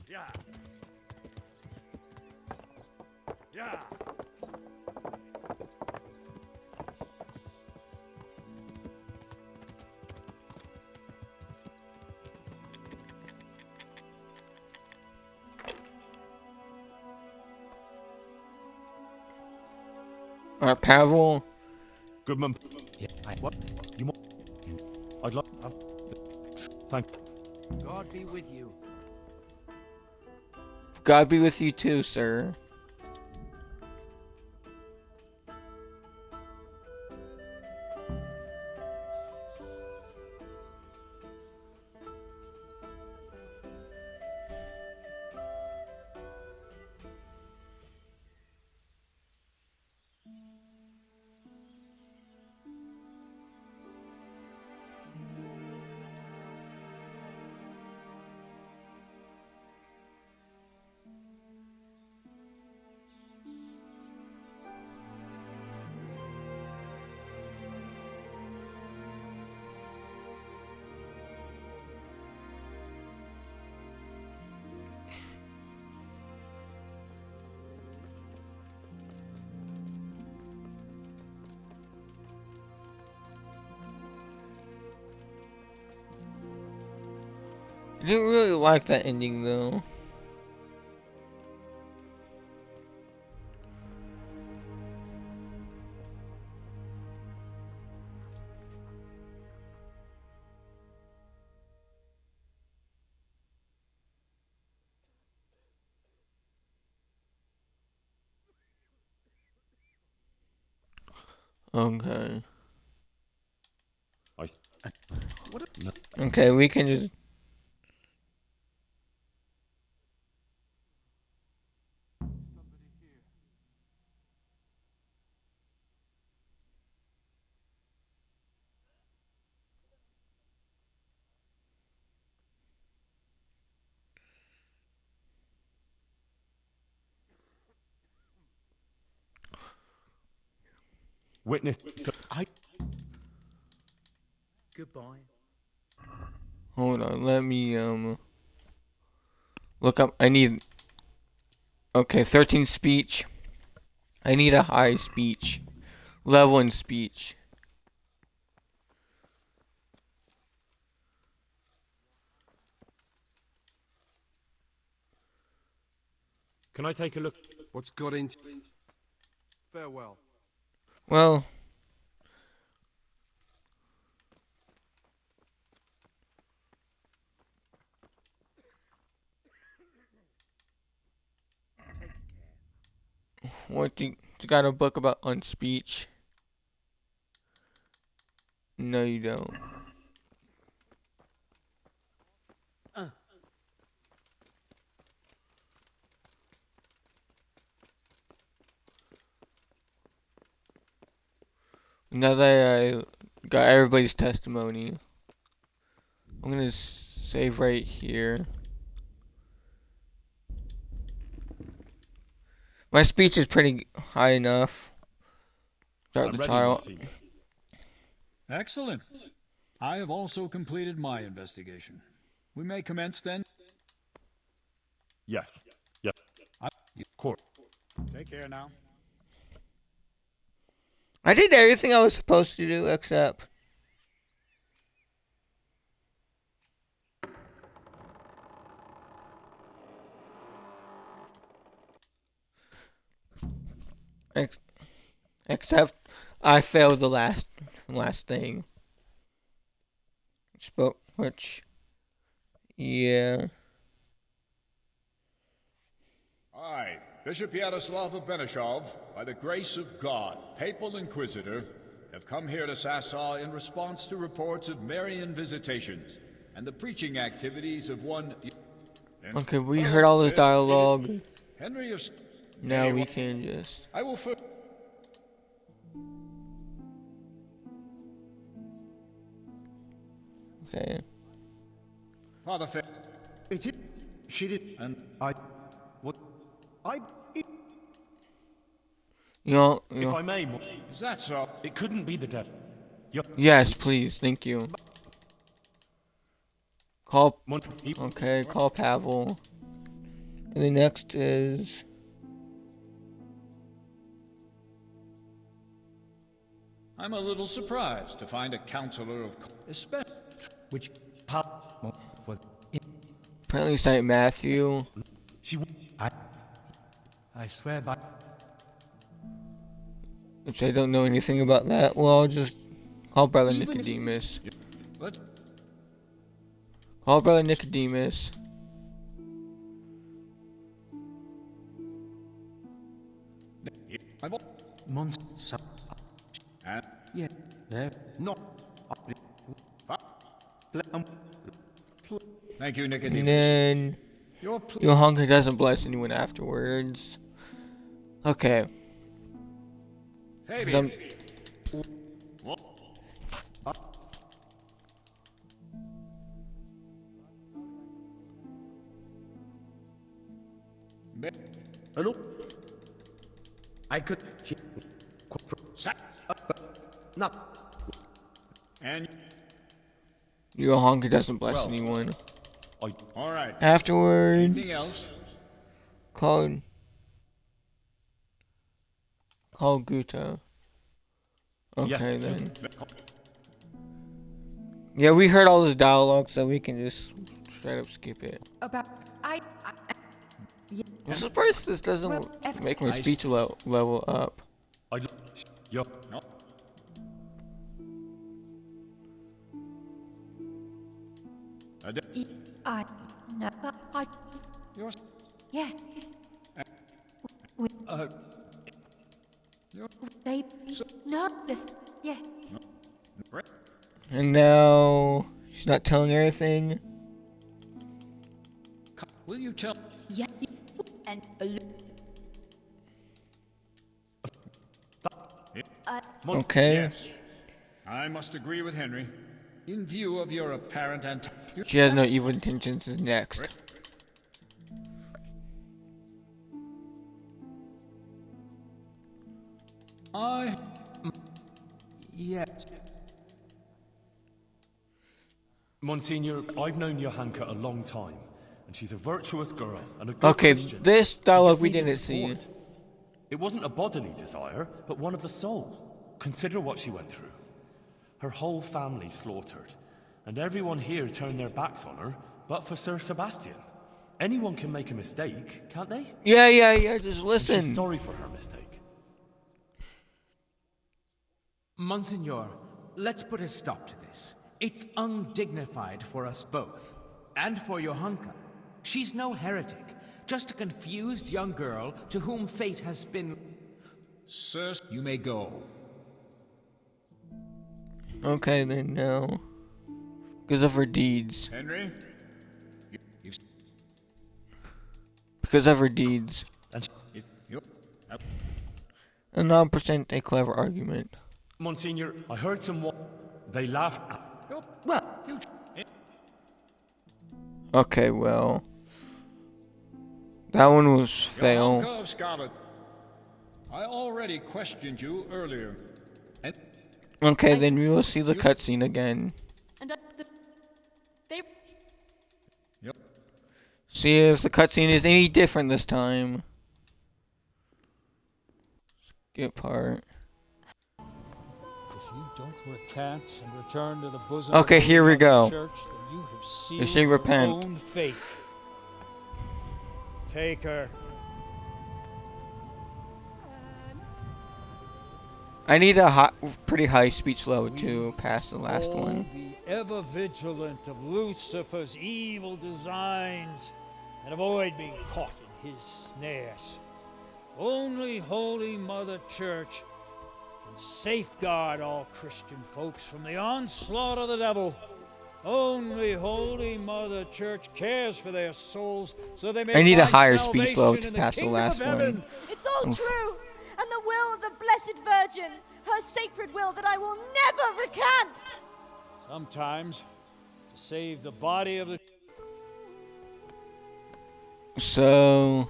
Yeah. Pavel. Goodman. Yeah, What? You want? I'd like. Thank. God be with you. God be with you too, sir. I didn't really like that ending though. Okay. Okay, we can just. Witness. Goodbye. Hold on, let me look up. I need. Okay, 13 speech. I need a high speech level in speech. Can I take a look? What's got into? Farewell. Well. What do you got a book about on speech? No, you don't. Now that I got everybody's testimony. I'm gonna save right here. My speech is pretty high enough. Start the trial. Excellent. I have also completed my investigation. We may commence then? Yes. Yes. Court. Take care now. I did everything I was supposed to do except... Except I failed the last thing. Which, yeah. I, Bishop Yaroslav of Benishov, by the grace of God, Papal Inquisitor, have come here to Sassaw in response to reports of Marian visitations and the preaching activities of one... Okay, we heard all this dialogue. Henry of... Now we can just... I will first... Okay. Father Fair... It is... She did... And I... What... I... If I may... Is that so? It couldn't be the devil. Yes, please. Thank you. Call... Okay, call Pavel. And the next is... I'm a little surprised to find a counselor of... Which... Apparently St. Matthew. I swear by... Which I don't know anything about that. Well, I'll just call Brother Nicodemus. Call Brother Nicodemus. Yeah, there. No. Thank you, Nicodemus. And then Johanka doesn't bless anyone afterwards. Okay. Fabian. Hello? I could... Not... And... Johanka doesn't bless anyone. All right. Afterwards... Anything else? Call Guta. Okay, then. Yeah, we heard all this dialogue, so we can just straight up skip it. I'm surprised this doesn't make my speech level up. Yeah. They know this. Yeah. And now she's not telling anything. Will you tell? Yeah. And okay. Yes. I must agree with Henry. In view of your apparent She has no evil intentions is next. Yes. Monsignor, I've known Johanka a long time, and she's a virtuous girl and a good Okay, Christian. this dialogue we didn't see. It wasn't a bodily desire, but one of the soul. Consider what she went through. Her whole family slaughtered, and everyone here turned their backs on her, but for Sir Sebastian. Anyone can make a mistake, can't they? Yeah, just listen. And she's sorry for her mistake. Monsignor, let's put a stop to this. It's undignified for us both. And for Johanka. She's no heretic, just a confused young girl to whom fate has been... Sir, you may go. Okay, then now. Because of her deeds. Henry? Because of her deeds. A non% a clever argument. Monsignor, I heard someone... They laughed at... Well, Okay, well. That one was fail. Johanka of Scarlet, I already questioned you earlier. Okay, then we will see the cutscene again. And they... Yep. See if the cutscene is any different this time. Skip part. If you don't recant and return to the bosom Okay, of here we go. Church, then you have sealed You should your repent. own fate. Take her. I need a pretty high speech level to pass the last one. Be ever vigilant of Lucifer's evil designs and avoid being caught in his snares. Only Holy Mother Church can safeguard all Christian folks from the onslaught of the devil. Only Holy Mother Church cares for their souls so they may I need a find higher speech level salvation to in the pass the kingdom last of heaven. one. It's all Oof. true, and the will of the Blessed Virgin, her sacred will that I will never recant. Sometimes, to save the body of the... So...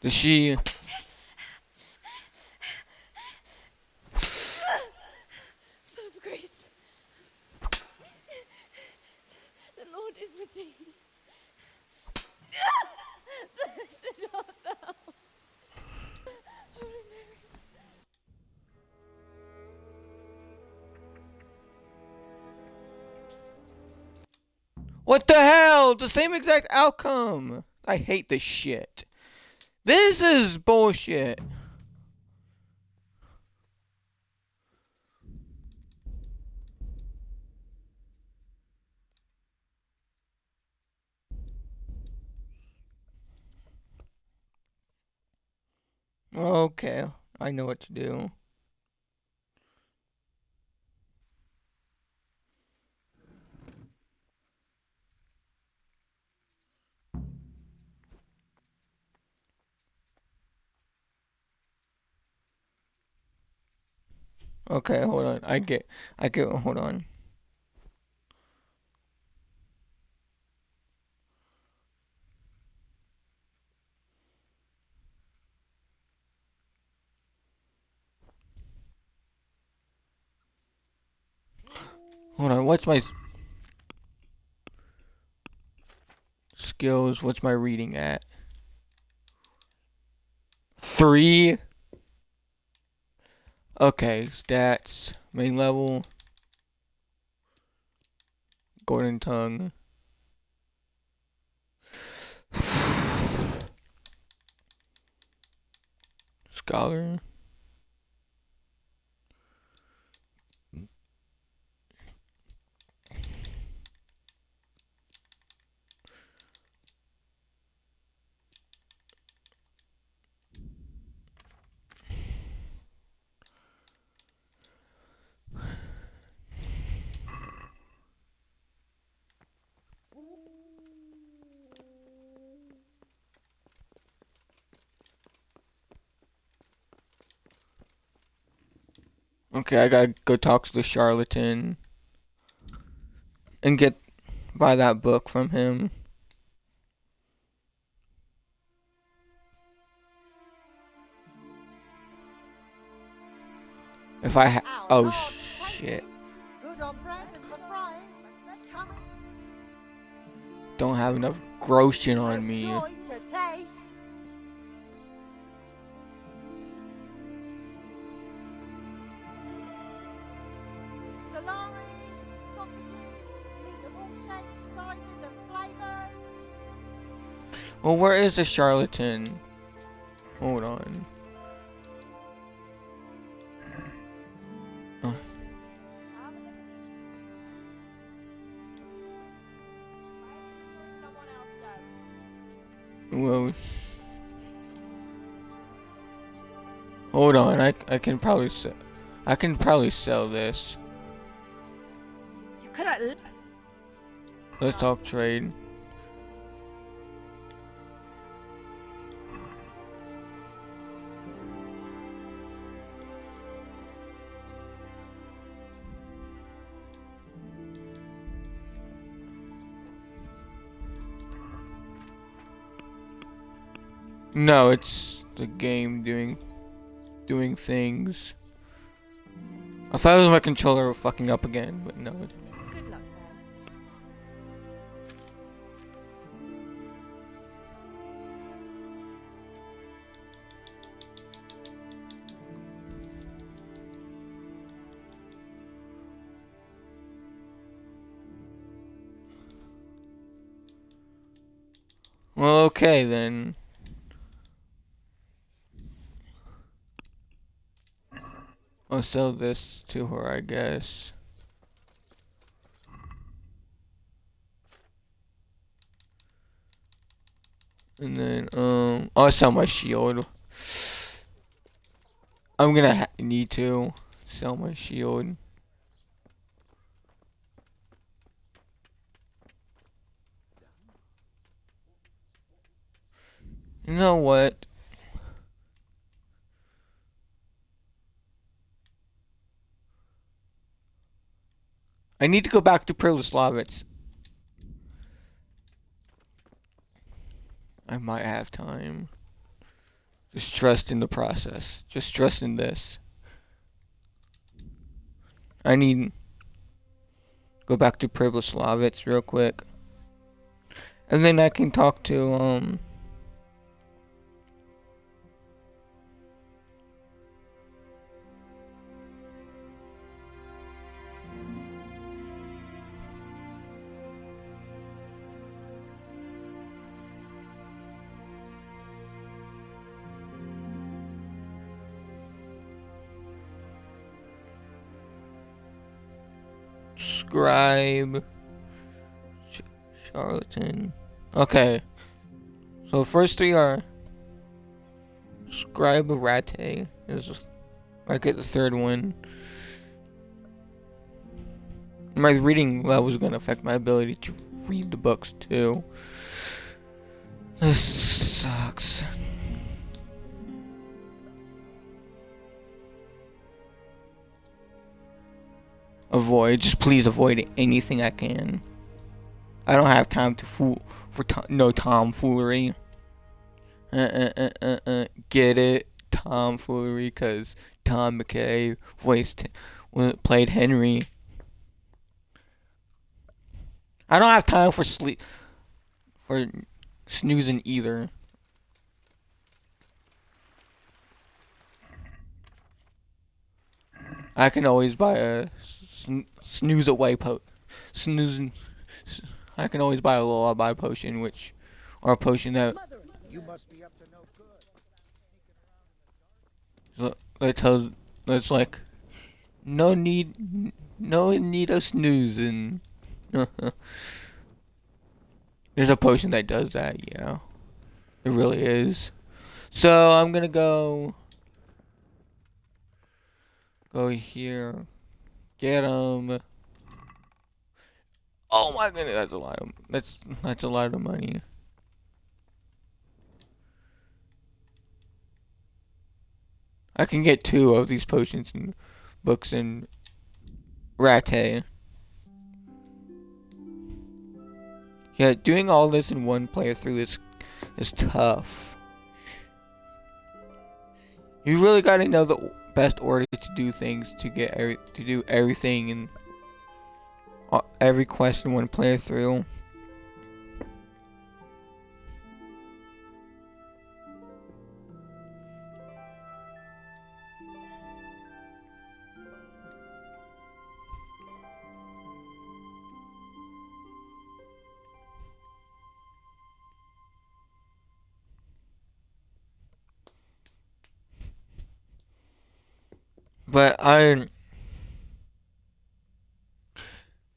Does she... Full of grace, the Lord is with thee. Blessed art thou. Holy Mary. What the hell? The same exact outcome. I hate this shit. This is bullshit. Okay, I know what to do. Okay, hold on. I get, hold on. Hold on, what's my skills? What's my reading at? 3? Okay, stats, main level, golden tongue. Scholar. Okay, I gotta go talk to the charlatan and buy that book from him. If I oh shit. Don't have enough groschen on me. Salami, sausages, meat of all shapes, sizes and flavours. Well, where is the charlatan? Hold on. Oh. Well, hold on. I can probably sell this. You could have. Let's talk trade. No, it's the game doing things. I thought it was my controller fucking up again, but no. Good luck Well, okay then. I'll sell this to her, I guess. And then, I'll sell my shield. I'm gonna need to sell my shield. You know what? I need to go back to Prilislavitz. I might have time. Just trust in the process. Just trust in this. I need to go back to Prilislavitz real quick. And then I can talk to, Scribe. Charlatan. Okay. So the first three are Scribe Rate. Is just I get the third one. My reading level is gonna affect my ability to read the books too. This sucks. Avoid. Just please avoid anything I can. I don't have time to no tomfoolery. Get it? Tomfoolery, cause Tom McKay played Henry. I don't have time for snoozing either. I can always buy a snooze away snoozing. I can always buy a lullaby potion, or a potion that You must be up to no good. that's like no need of snoozing. There's a potion that does that, yeah. It really is. So I'm gonna go here. Get him. Oh my goodness, that's a lot of money. I can get 2 of these potions and books in Rate. Yeah, doing all this in one playthrough is tough. You really gotta know the best order to do things to do everything in every quest in one playthrough. But it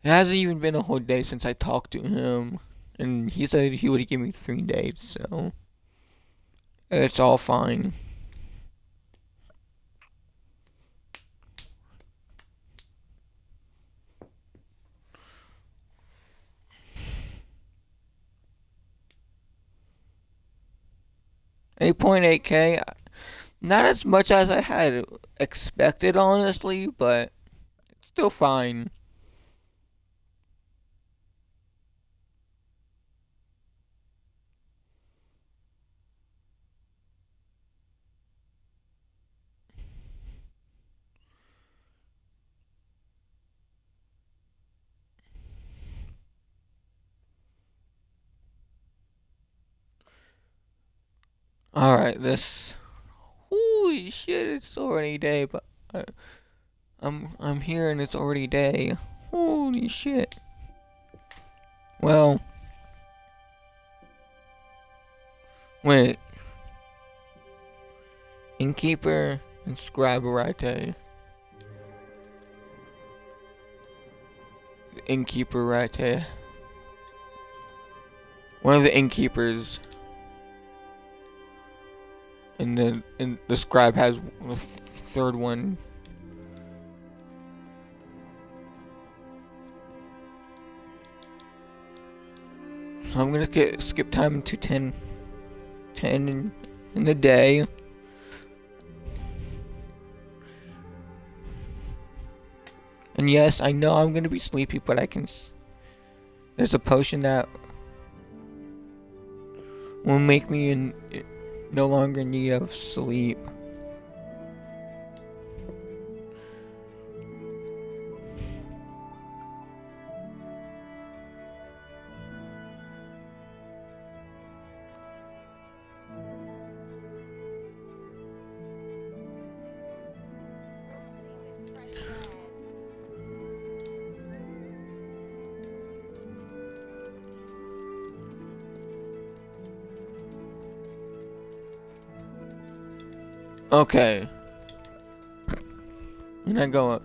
hasn't even been a whole day since I talked to him, and he said he would give me 3 days, so it's all fine. $8.8K, not as much as I had expected, honestly, but it's still fine. Alright, this. Holy shit! It's already day, but I'm here and it's already day. Holy shit! Well, wait. Innkeeper and scribe are right there. Innkeeper right there. One of the innkeepers. And the scribe has the third one. So I'm gonna skip time to 10 in the day. And yes, I know I'm gonna be sleepy, but I can. There's a potion that will make me no longer in need of sleep. Okay. And I go up.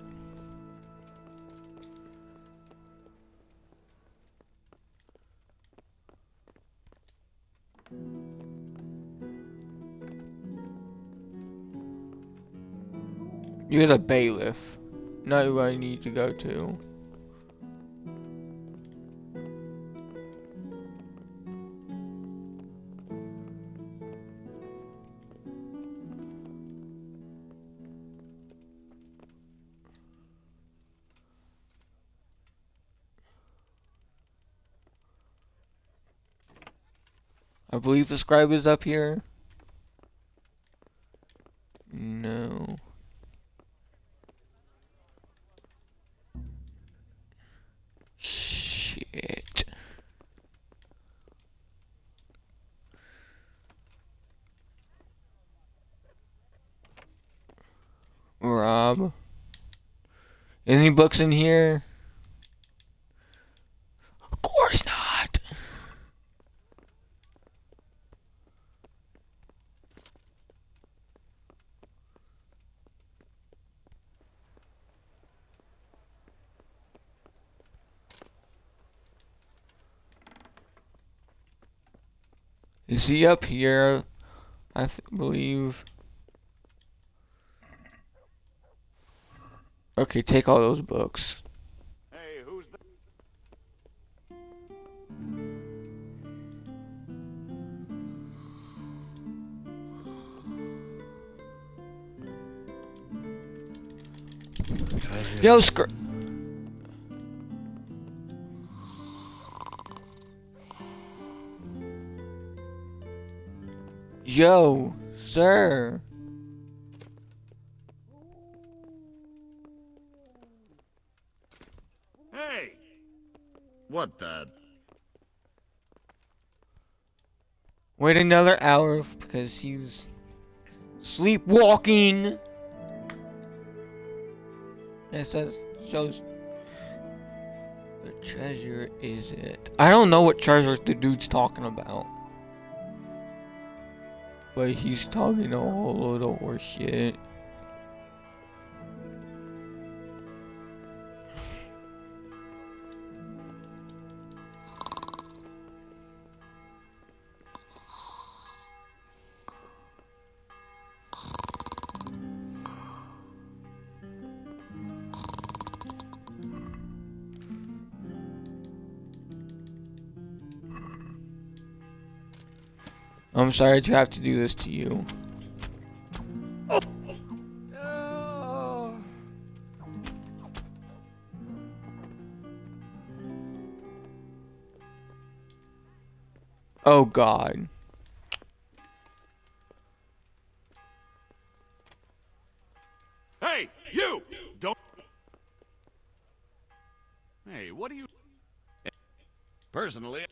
You're the bailiff. Not who I need to go to. I believe the scribe is up here. No. Shit. Rob. Any books in here? Of course not. Is he up here? I believe. Okay, take all those books. Hey, who's the... Yo, Yo, sir. Hey! What the... Wait another hour because he was sleepwalking. It says, shows, what treasure is it? I don't know what treasure the dude's talking about. But he's talking a whole load of horse shit. I'm sorry to have to do this to you. Oh God. Hey, you! Don't... Hey, what do you... Personally...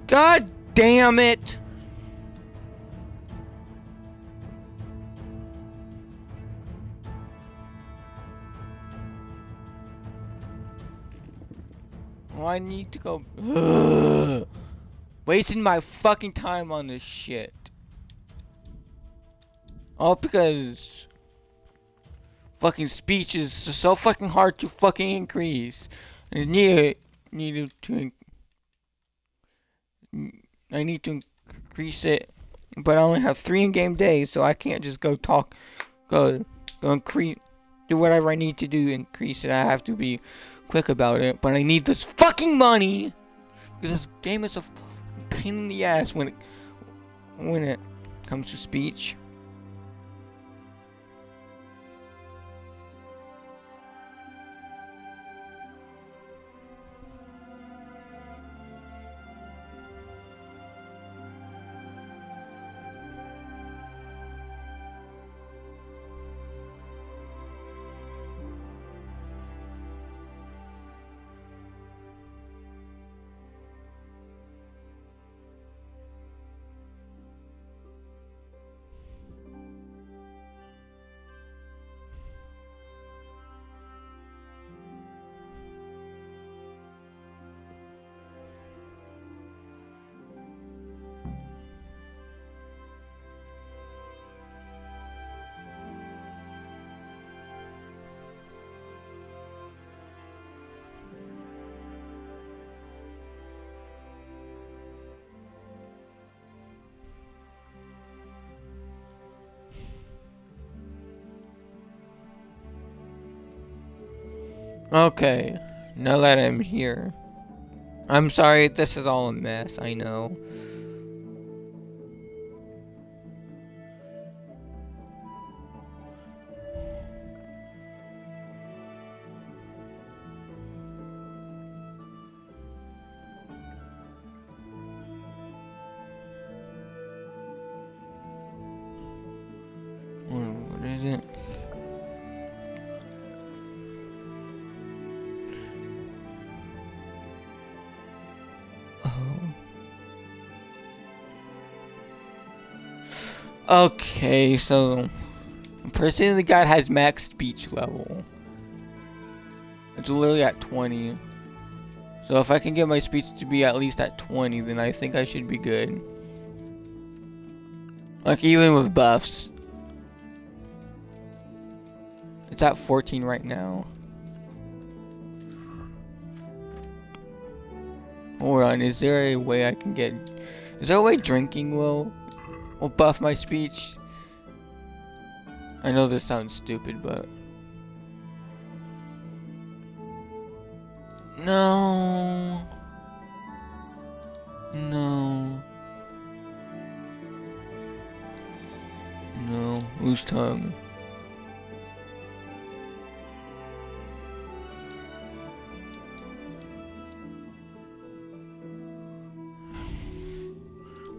God damn it! Oh, I need to go. Ugh. Wasting my fucking time on this shit. All because fucking speech is so fucking hard to fucking increase. I need to I need to increase it, but I only have 3 in-game days, so I can't just go increase, do whatever I need to do to increase it. I have to be quick about it, but I need this fucking money because this game is a pain in the ass when it comes to speech. Okay, now that I'm here. I'm sorry, this is all a mess, I know. What is it? Okay, so person in the guide has max speech level. It's literally at 20. So if I can get my speech to be at least at 20, then I think I should be good. Like even with buffs. It's at 14 right now. Hold on, is there a way I can get... Is there a way drinking will buff my speech? I know this sounds stupid, but... No. No. No. Loose tongue.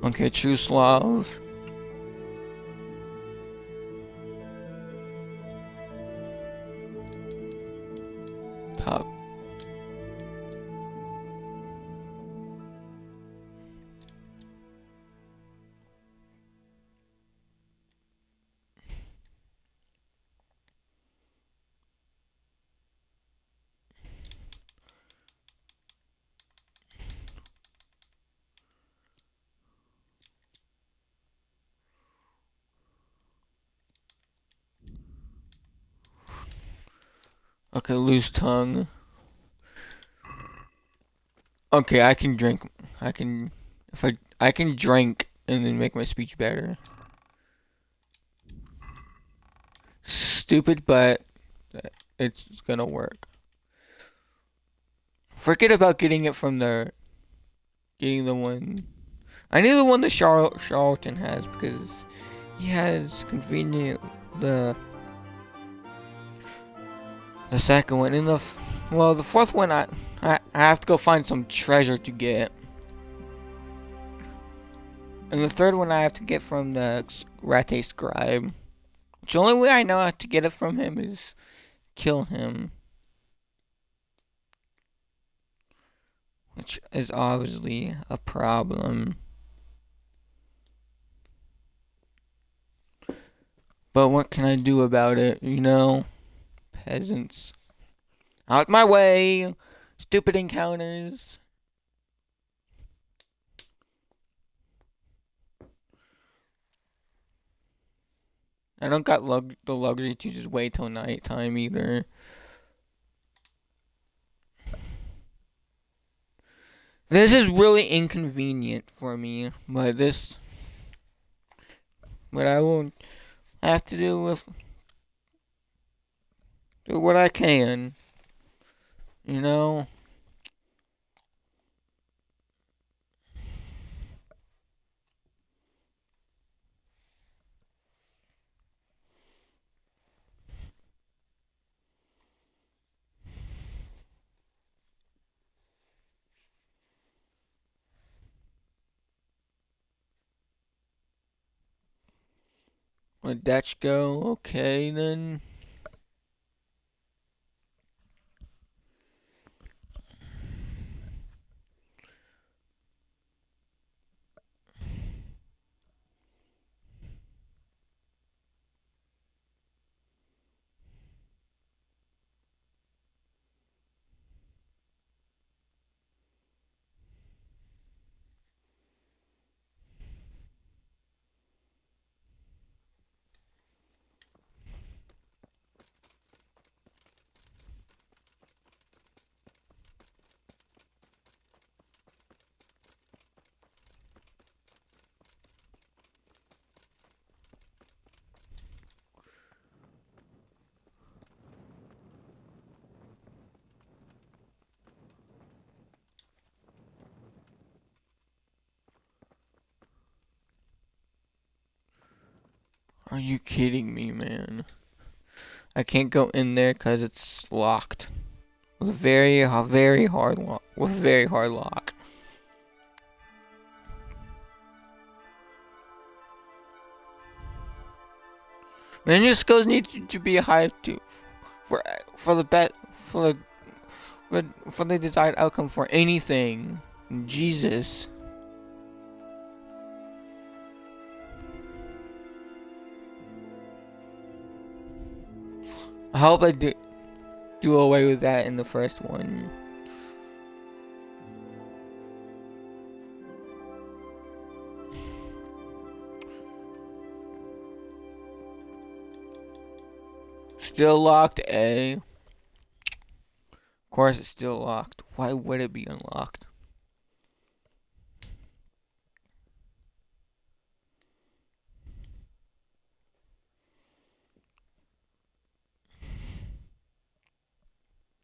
Okay, true Slav. Top. Okay, loose tongue. Okay, I can drink. I can drink and then make my speech better. Stupid, but it's gonna work. Forget about getting it from the one. I need the one that Charlton has because he has convenient the second one. In the the fourth one I have to go find some treasure to get. And the third one I have to get from the Rate Scribe. The only way I know how to get it from him is kill him. Which is obviously a problem. But what can I do about it, you know? Peasants. Out my way! Stupid encounters! I don't got the luxury to just wait till nighttime either. This is really inconvenient for me, but I will have to do what I can, you know? Let Dutch go, okay then. Are you kidding me, man? I can't go in there because it's locked. With a very hard lock. With a very hard lock. Man, your skills need to be high too, for the bet for the desired outcome for anything. Jesus. I hope I do away with that in the first one. Still locked, eh? Of course it's still locked. Why would it be unlocked?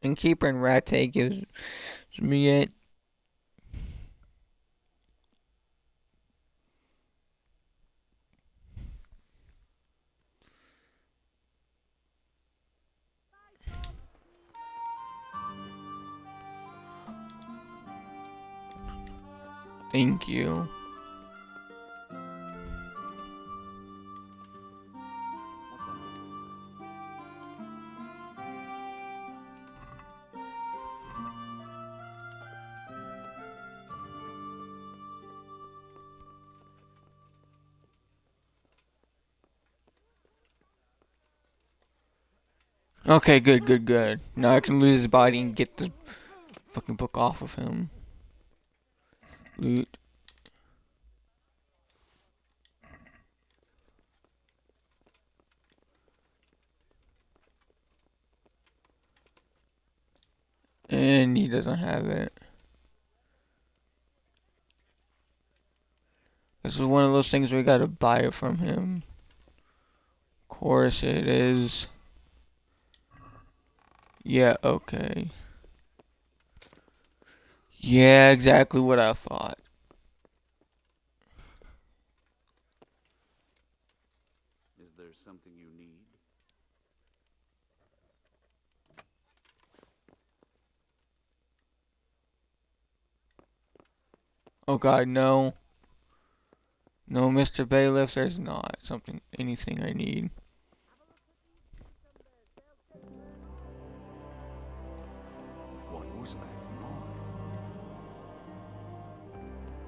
Innkeeper and Rate gives me it. Thank you. Okay, good. Now I can lose his body and get the fucking book off of him. Loot. And he doesn't have it. This is one of those things we gotta buy it from him. Of course it is. Yeah, okay. Yeah, exactly what I thought. Is there something you need? Oh god, no. No, Mr. Bailiff, there's not anything I need. What was that noise?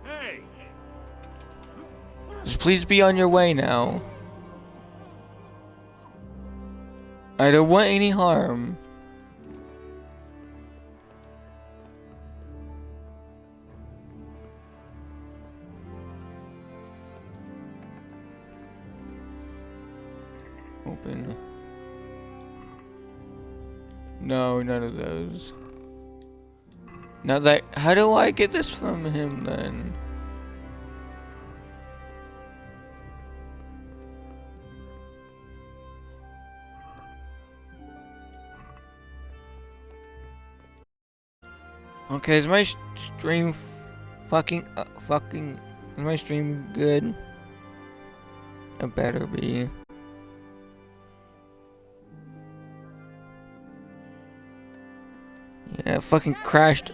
Hey! Just please be on your way now. I don't want any harm. Open. No, none of those. Now that, how do I get this from him then? Okay, is my stream is my stream good? It better be. Yeah, it fucking crashed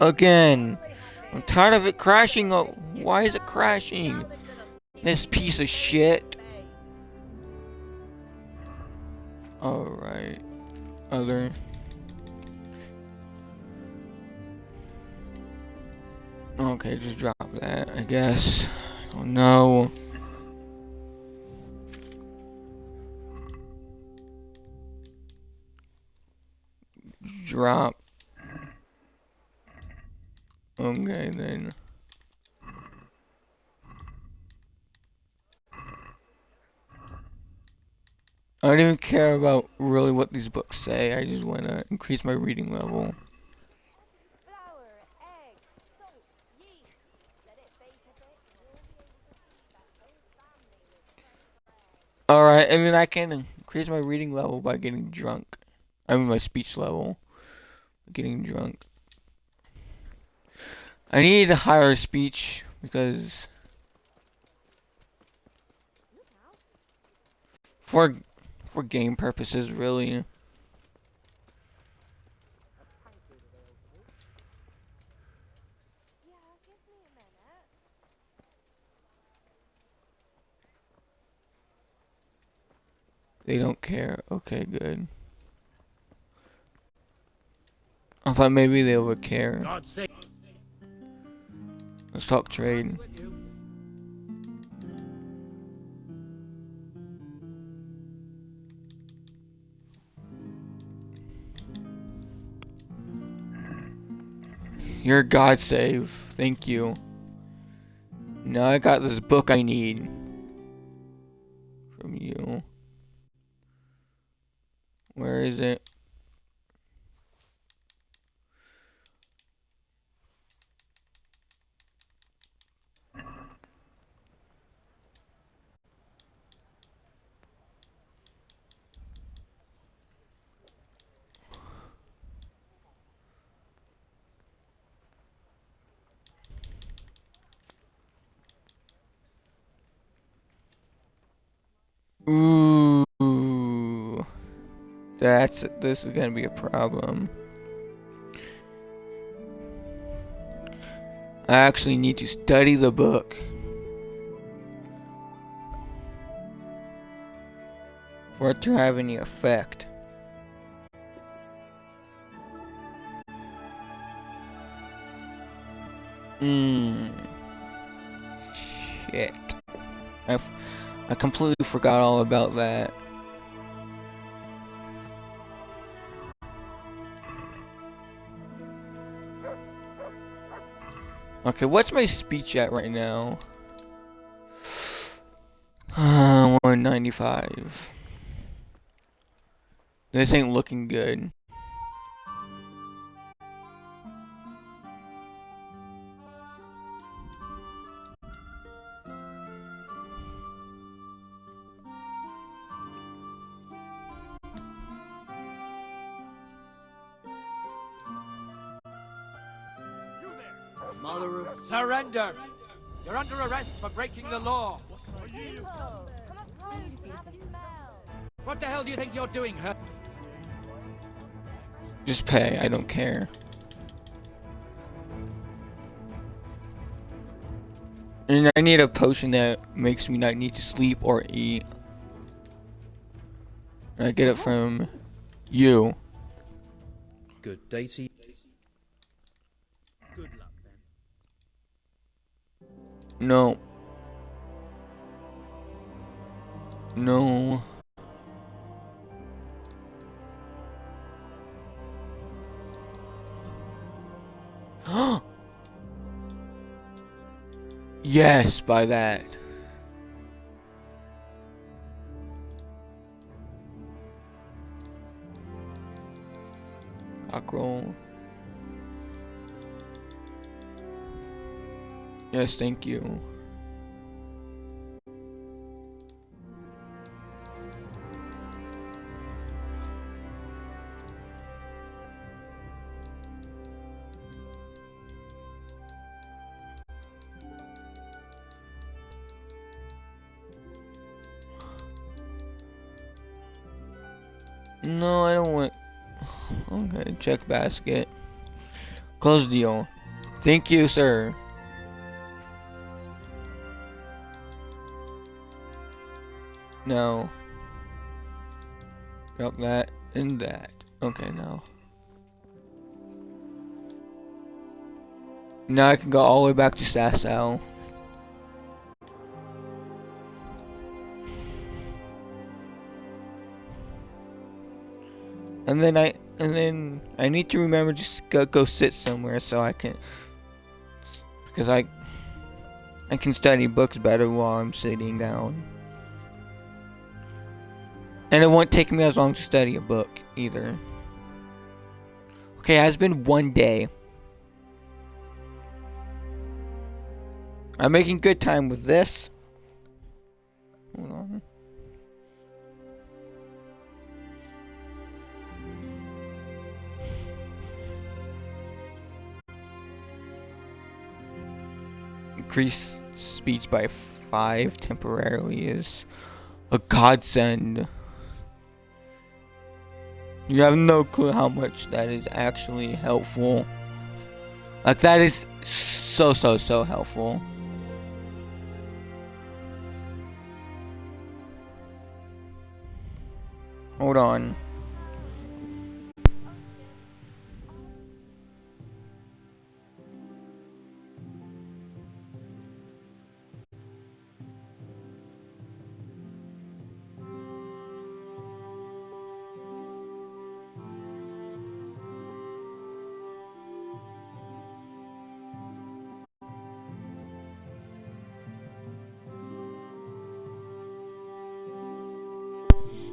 again. I'm tired of it crashing. Oh, why is it crashing? This piece of shit. Alright. Other. Okay, just drop that, I guess. I don't know. Drop. Okay, then. I don't even care about really what these books say. I just want to increase my reading level. Alright, and then I can increase my reading level by getting drunk. I mean my speech level. Getting drunk. I need a higher speech because for game purposes, really. They don't care. Okay, good. I thought maybe they would care. Let's talk trade. You're God save. Thank you. Now I got this book I need from you. Where is it? Ooh. This is gonna be a problem. I actually need to study the book for it to have any effect. Shit. I completely forgot all about that. Okay, what's my speech at right now? 195. This ain't looking good. Mother of... Surrender! You're under arrest for breaking the law. What the hell do you think you're doing, huh? Just pay, I don't care. And I need a potion that makes me not need to sleep or eat. And I get it from you. Good day to you. Good luck then. No. No. Yes, by that. Cockerel. Yes, thank you. No, I don't want. Okay, check basket. Close deal. Thank you, sir. No. Drop that and that. Okay, now. Now I can go all the way back to Sasau. And then I need to remember just go sit somewhere so I can, because I can study books better while I'm sitting down. And it won't take me as long to study a book either. Okay, it has been 1 day. I'm making good time with this. Hold on. Increase speech by 5 temporarily is a godsend. You have no clue how much that is actually helpful. Like, that is so helpful. Hold on.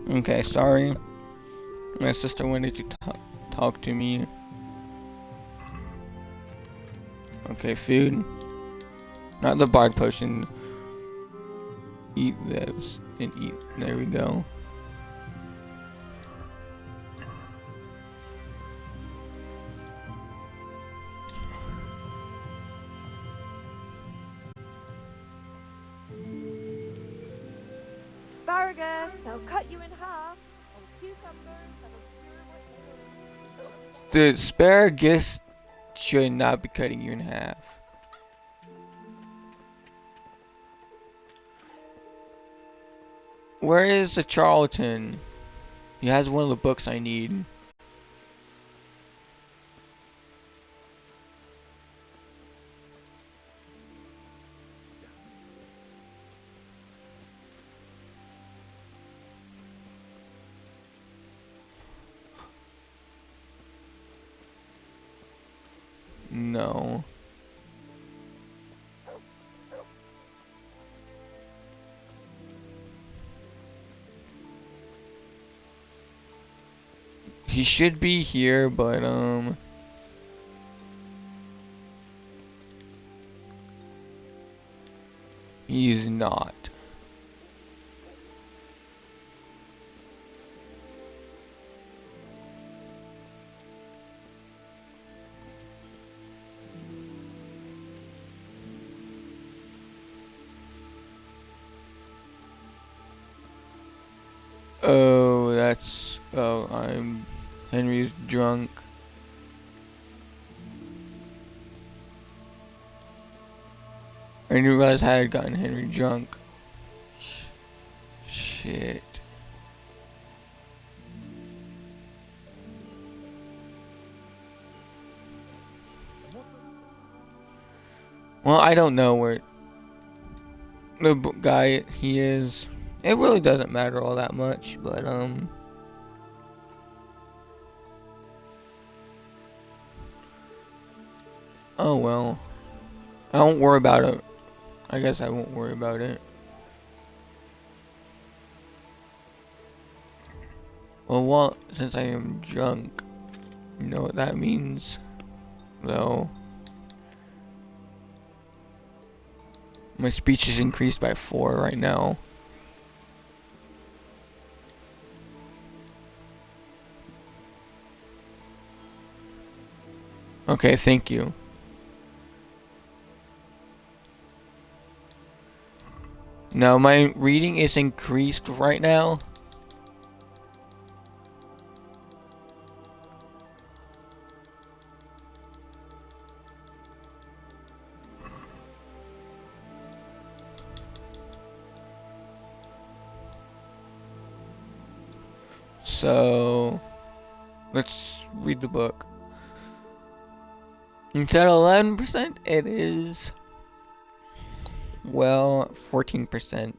Okay, sorry. My sister wanted to talk to me. Okay, food. Not the bard potion. Eat this and eat. There we go. Asparagus, they'll cut you in half. Or cucumbers, that'll cure what you The asparagus should not be cutting you in half. Where is the Charlton? He has one of the books I need. No. He should be here, but he's not. Oh, that's... Oh, Henry's drunk. I didn't realize I had gotten Henry drunk. Shit. Well, I don't know where the guy he is. It really doesn't matter all that much, but oh well. I won't worry about it. I guess I won't worry about it. Well, since I am drunk, you know what that means, though. My speech is increased by 4 right now. Okay, thank you. Now my reading is increased right now. So let's read the book. Instead of 11%, it is, well, 14%.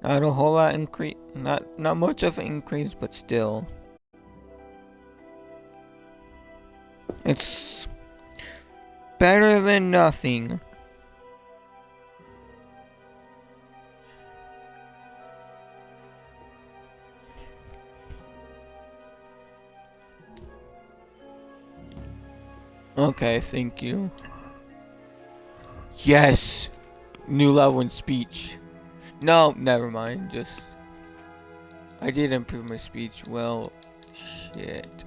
Not a whole lot increase, not much of an increase, but still. It's better than nothing. Okay, thank you. Yes! New level in speech. No, never mind. Just, I did improve my speech. Well, shit.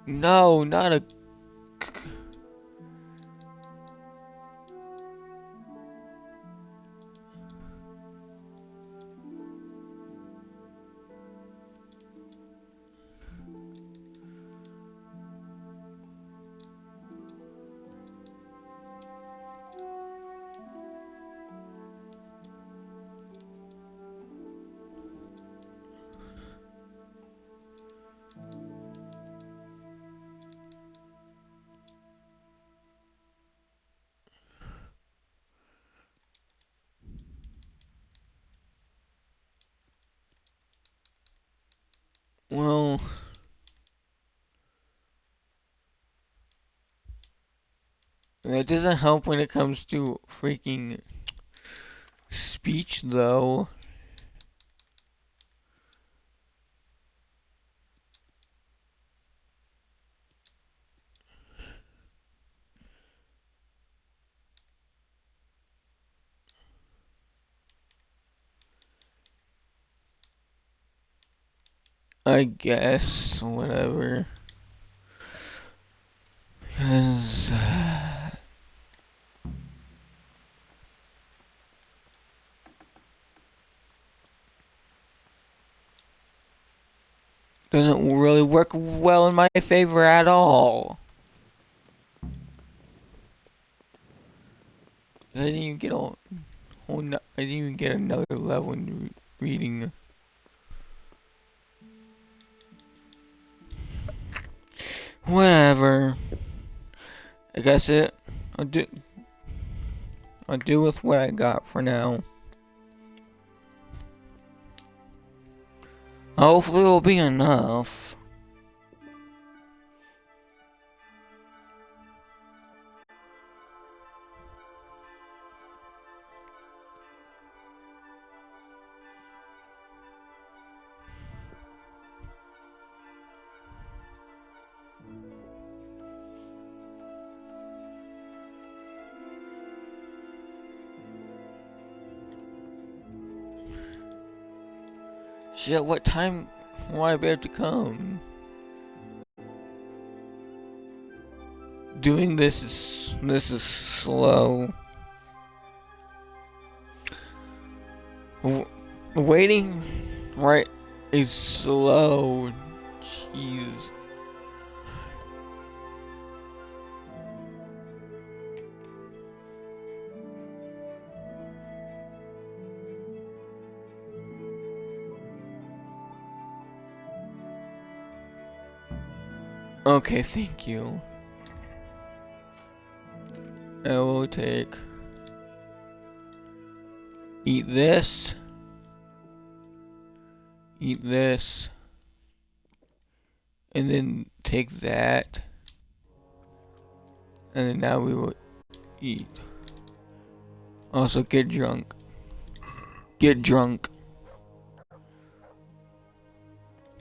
No, not a... Well... It doesn't help when it comes to freaking speech, though. I guess, whatever. 'Cause... doesn't really work well in my favor at all. I didn't even get I didn't even get another level in reading. Whatever. I guess I'll do with what I got for now. Hopefully it'll be enough. Shit, what time will I be able to come? Doing this is slow. Waiting, right, is slow. Jeez. Okay, thank you. I will eat this, and then take that, and then now we will eat. Also, get drunk. Get drunk.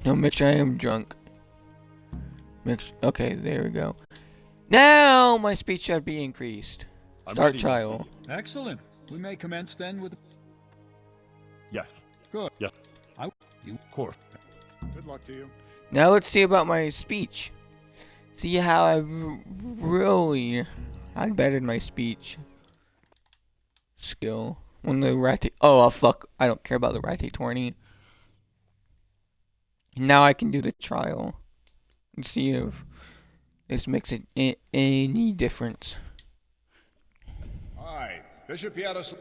No, make sure I am drunk. Okay, there we go. Now my speech should be increased. Start trial. Excellent. We may commence then with. Yes. Good. Yes. You. Of course. Good luck to you. Now let's see about my speech. See how I really bettered my speech skill. When the fuck! I don't care about the Rate 20. Now I can do the trial and see if this makes it any difference. Aye, Bishop Yaros.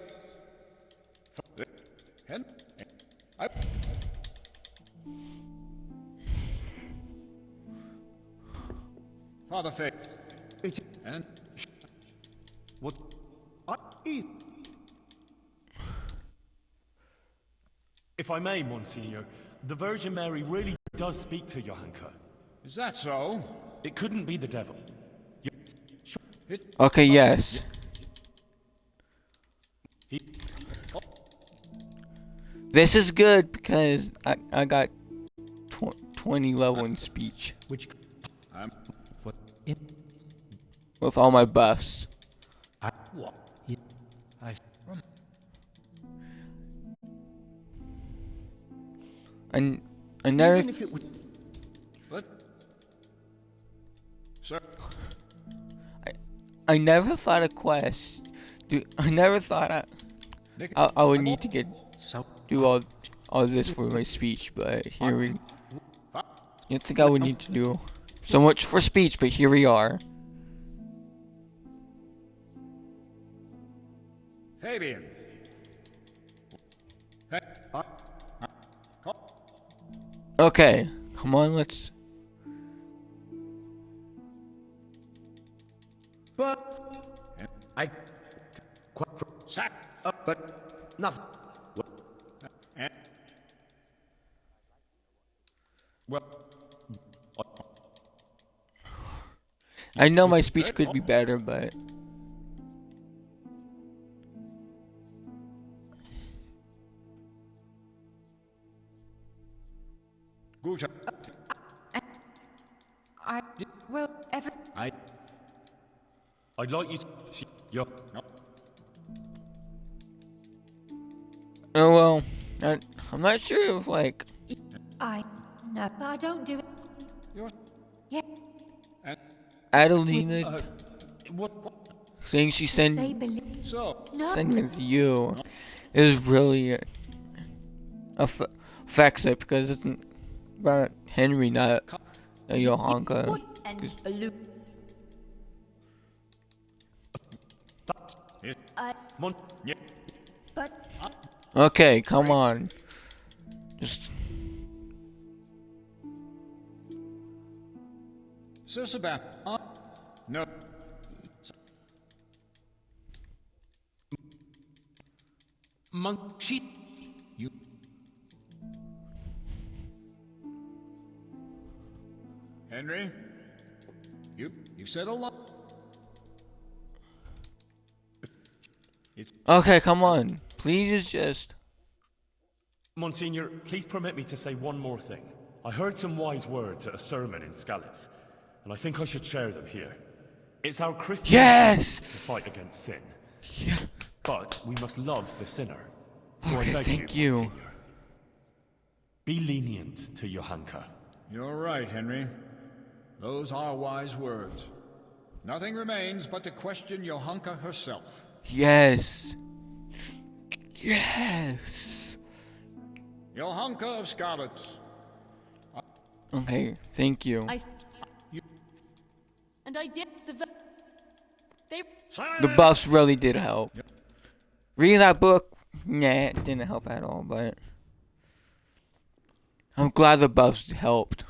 Father Faith. And what? I eat. If I may, Monsignor, the Virgin Mary really does speak to Johanka. Is that so? It couldn't be the devil. Okay, yes. This is good because I got 20 level in speech. Which with all my buffs. And another. Even if it would. What? Sir. I never thought a quest. Dude, I never thought I would need to do all this for my speech, but here we. You think I would need to do so much for speech, but here we are. Fabian. Okay, come on, let's. But I sat up, but nothing. Well, I know my speech could be better, but. I'd like you to see your. Oh well, I'm not sure if like. No, I don't do it. Yeah. Adelina saying she sent No. sending it to you is really affects it because it's about Henry, not Johanka. Okay, come on. Just. Sir Sebastian. No. Monk, she. You. Henry. You said a lot. Okay, come on. Please just. Monsignor, please permit me to say one more thing. I heard some wise words at a sermon in Scallis, and I think I should share them here. It's our Christian duty to fight against sin. Yeah. But we must love the sinner. So Okay, I beg thank you, you. Monsignor, be lenient to Johanka. You're right, Henry. Those are wise words. Nothing remains but to question Johanka herself. Yes. Yes. Johanka of Scarlet. Okay, thank you. And I did The buffs really did help. Reading that book, nah, it didn't help at all, but I'm glad the buffs helped.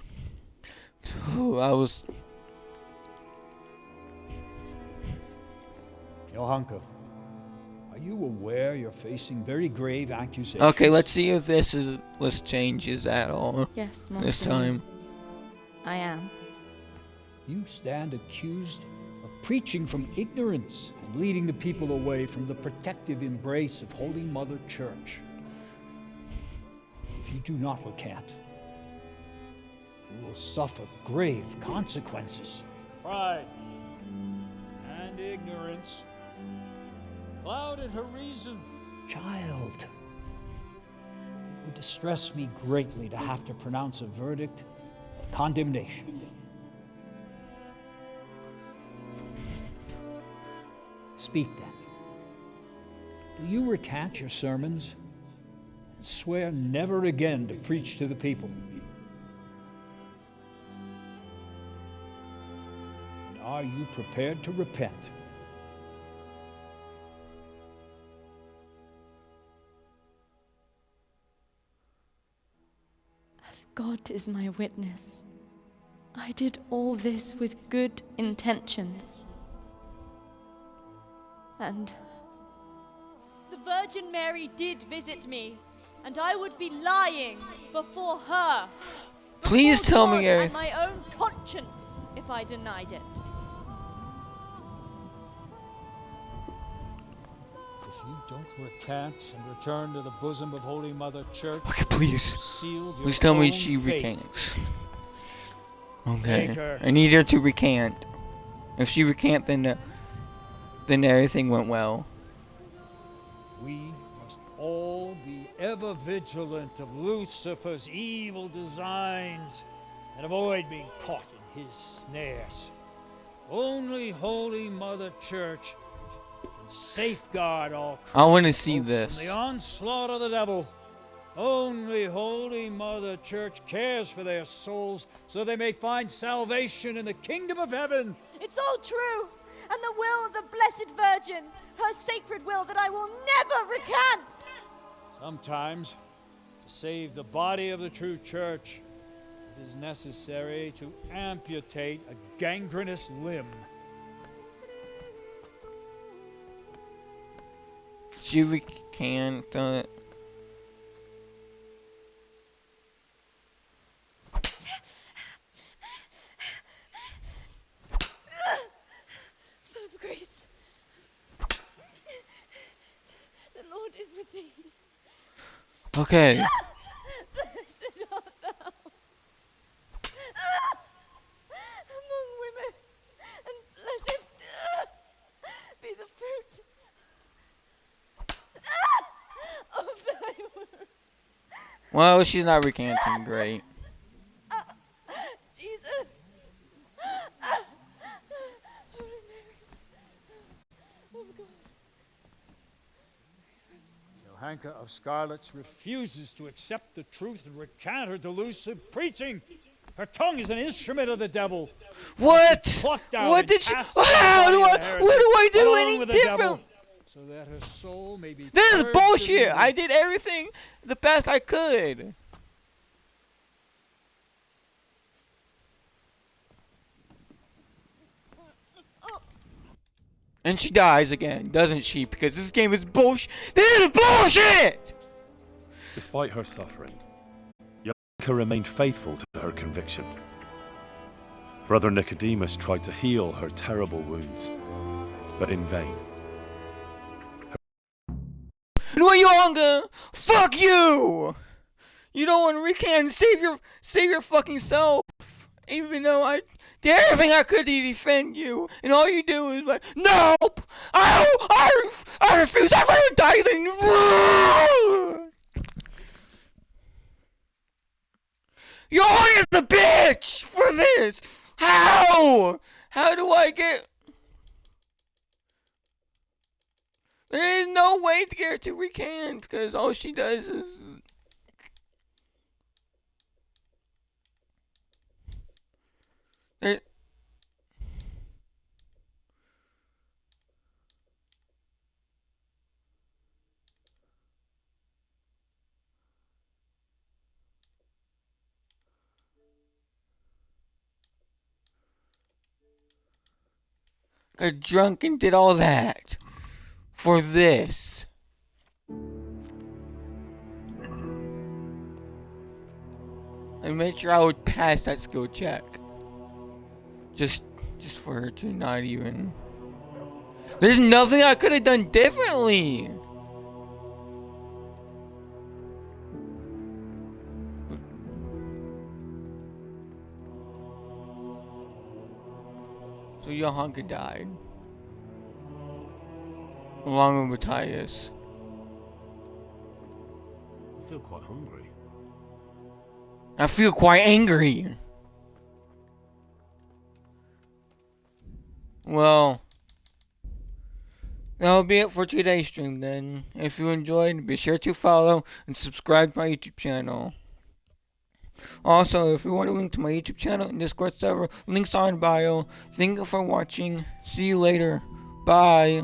Johanka, are you aware you're facing very grave accusations? Okay, let's see if this changes at all. Yes, this time. I am. You stand accused of preaching from ignorance and leading the people away from the protective embrace of Holy Mother Church. If you do not recant, you will suffer grave consequences. Pride and ignorance clouded her reason. Child, it would distress me greatly to have to pronounce a verdict of condemnation. Speak then. Do you recant your sermons and swear never again to preach to the people? And are you prepared to repent? As God is my witness, I did all this with good intentions. And the Virgin Mary did visit me, and I would be lying before her. Please tell God me and my own conscience if I denied it. If you don't recant and return to the bosom of Holy Mother Church, okay, please. Please tell me she recants. Okay. I need her to recant. If she recant, then everything went well. We must all be ever vigilant of Lucifer's evil designs and avoid being caught in his snares. Only Holy Mother Church can safeguard all I want to see this. from the onslaught of the devil. Only Holy Mother Church cares for their souls so they may find salvation in the kingdom of heaven. It's all true, and the will of the Blessed Virgin, her sacred will that I will never recant. Sometimes, to save the body of the true church, it is necessary to amputate a gangrenous limb. She recant. Full of grace, the Lord is with thee. Okay. Blessed art thou among women, and blessed be the fruit of thy womb. Well, she's not recanting. Great. Jesus. Johanka of Scarlets refuses to accept the truth and recant her delusive preaching. Her tongue is an instrument of the devil. What? What did she? How do I? What do I do any different? So that her soul may be. This is bullshit. I did everything the best I could. And she dies again, doesn't she? Because this game is bullshit. This is bullshit! Despite her suffering, Johanka remained faithful to her conviction. Brother Nicodemus tried to heal her terrible wounds, but in vain. No, Johanka! Fuck you! You don't want to recant and save your fucking self. Even though I did everything I could to defend you, and all you do is like, nope! I refuse, I'm gonna die then! You're always the bitch for this! How? How do I get... There is no way to get her to recant, because all she does is... got drunk and did all that for this. And made sure I would pass that skill check. Just for her to not even. There's nothing I could have done differently. So Johanka died. Along with Matthias. I feel quite hungry. I feel quite angry. Well, that'll be it for today's stream then. If you enjoyed, be sure to follow and subscribe to my YouTube channel. Also, if you want a link to my YouTube channel and Discord server, links are in bio. Thank you for watching. See you later. Bye.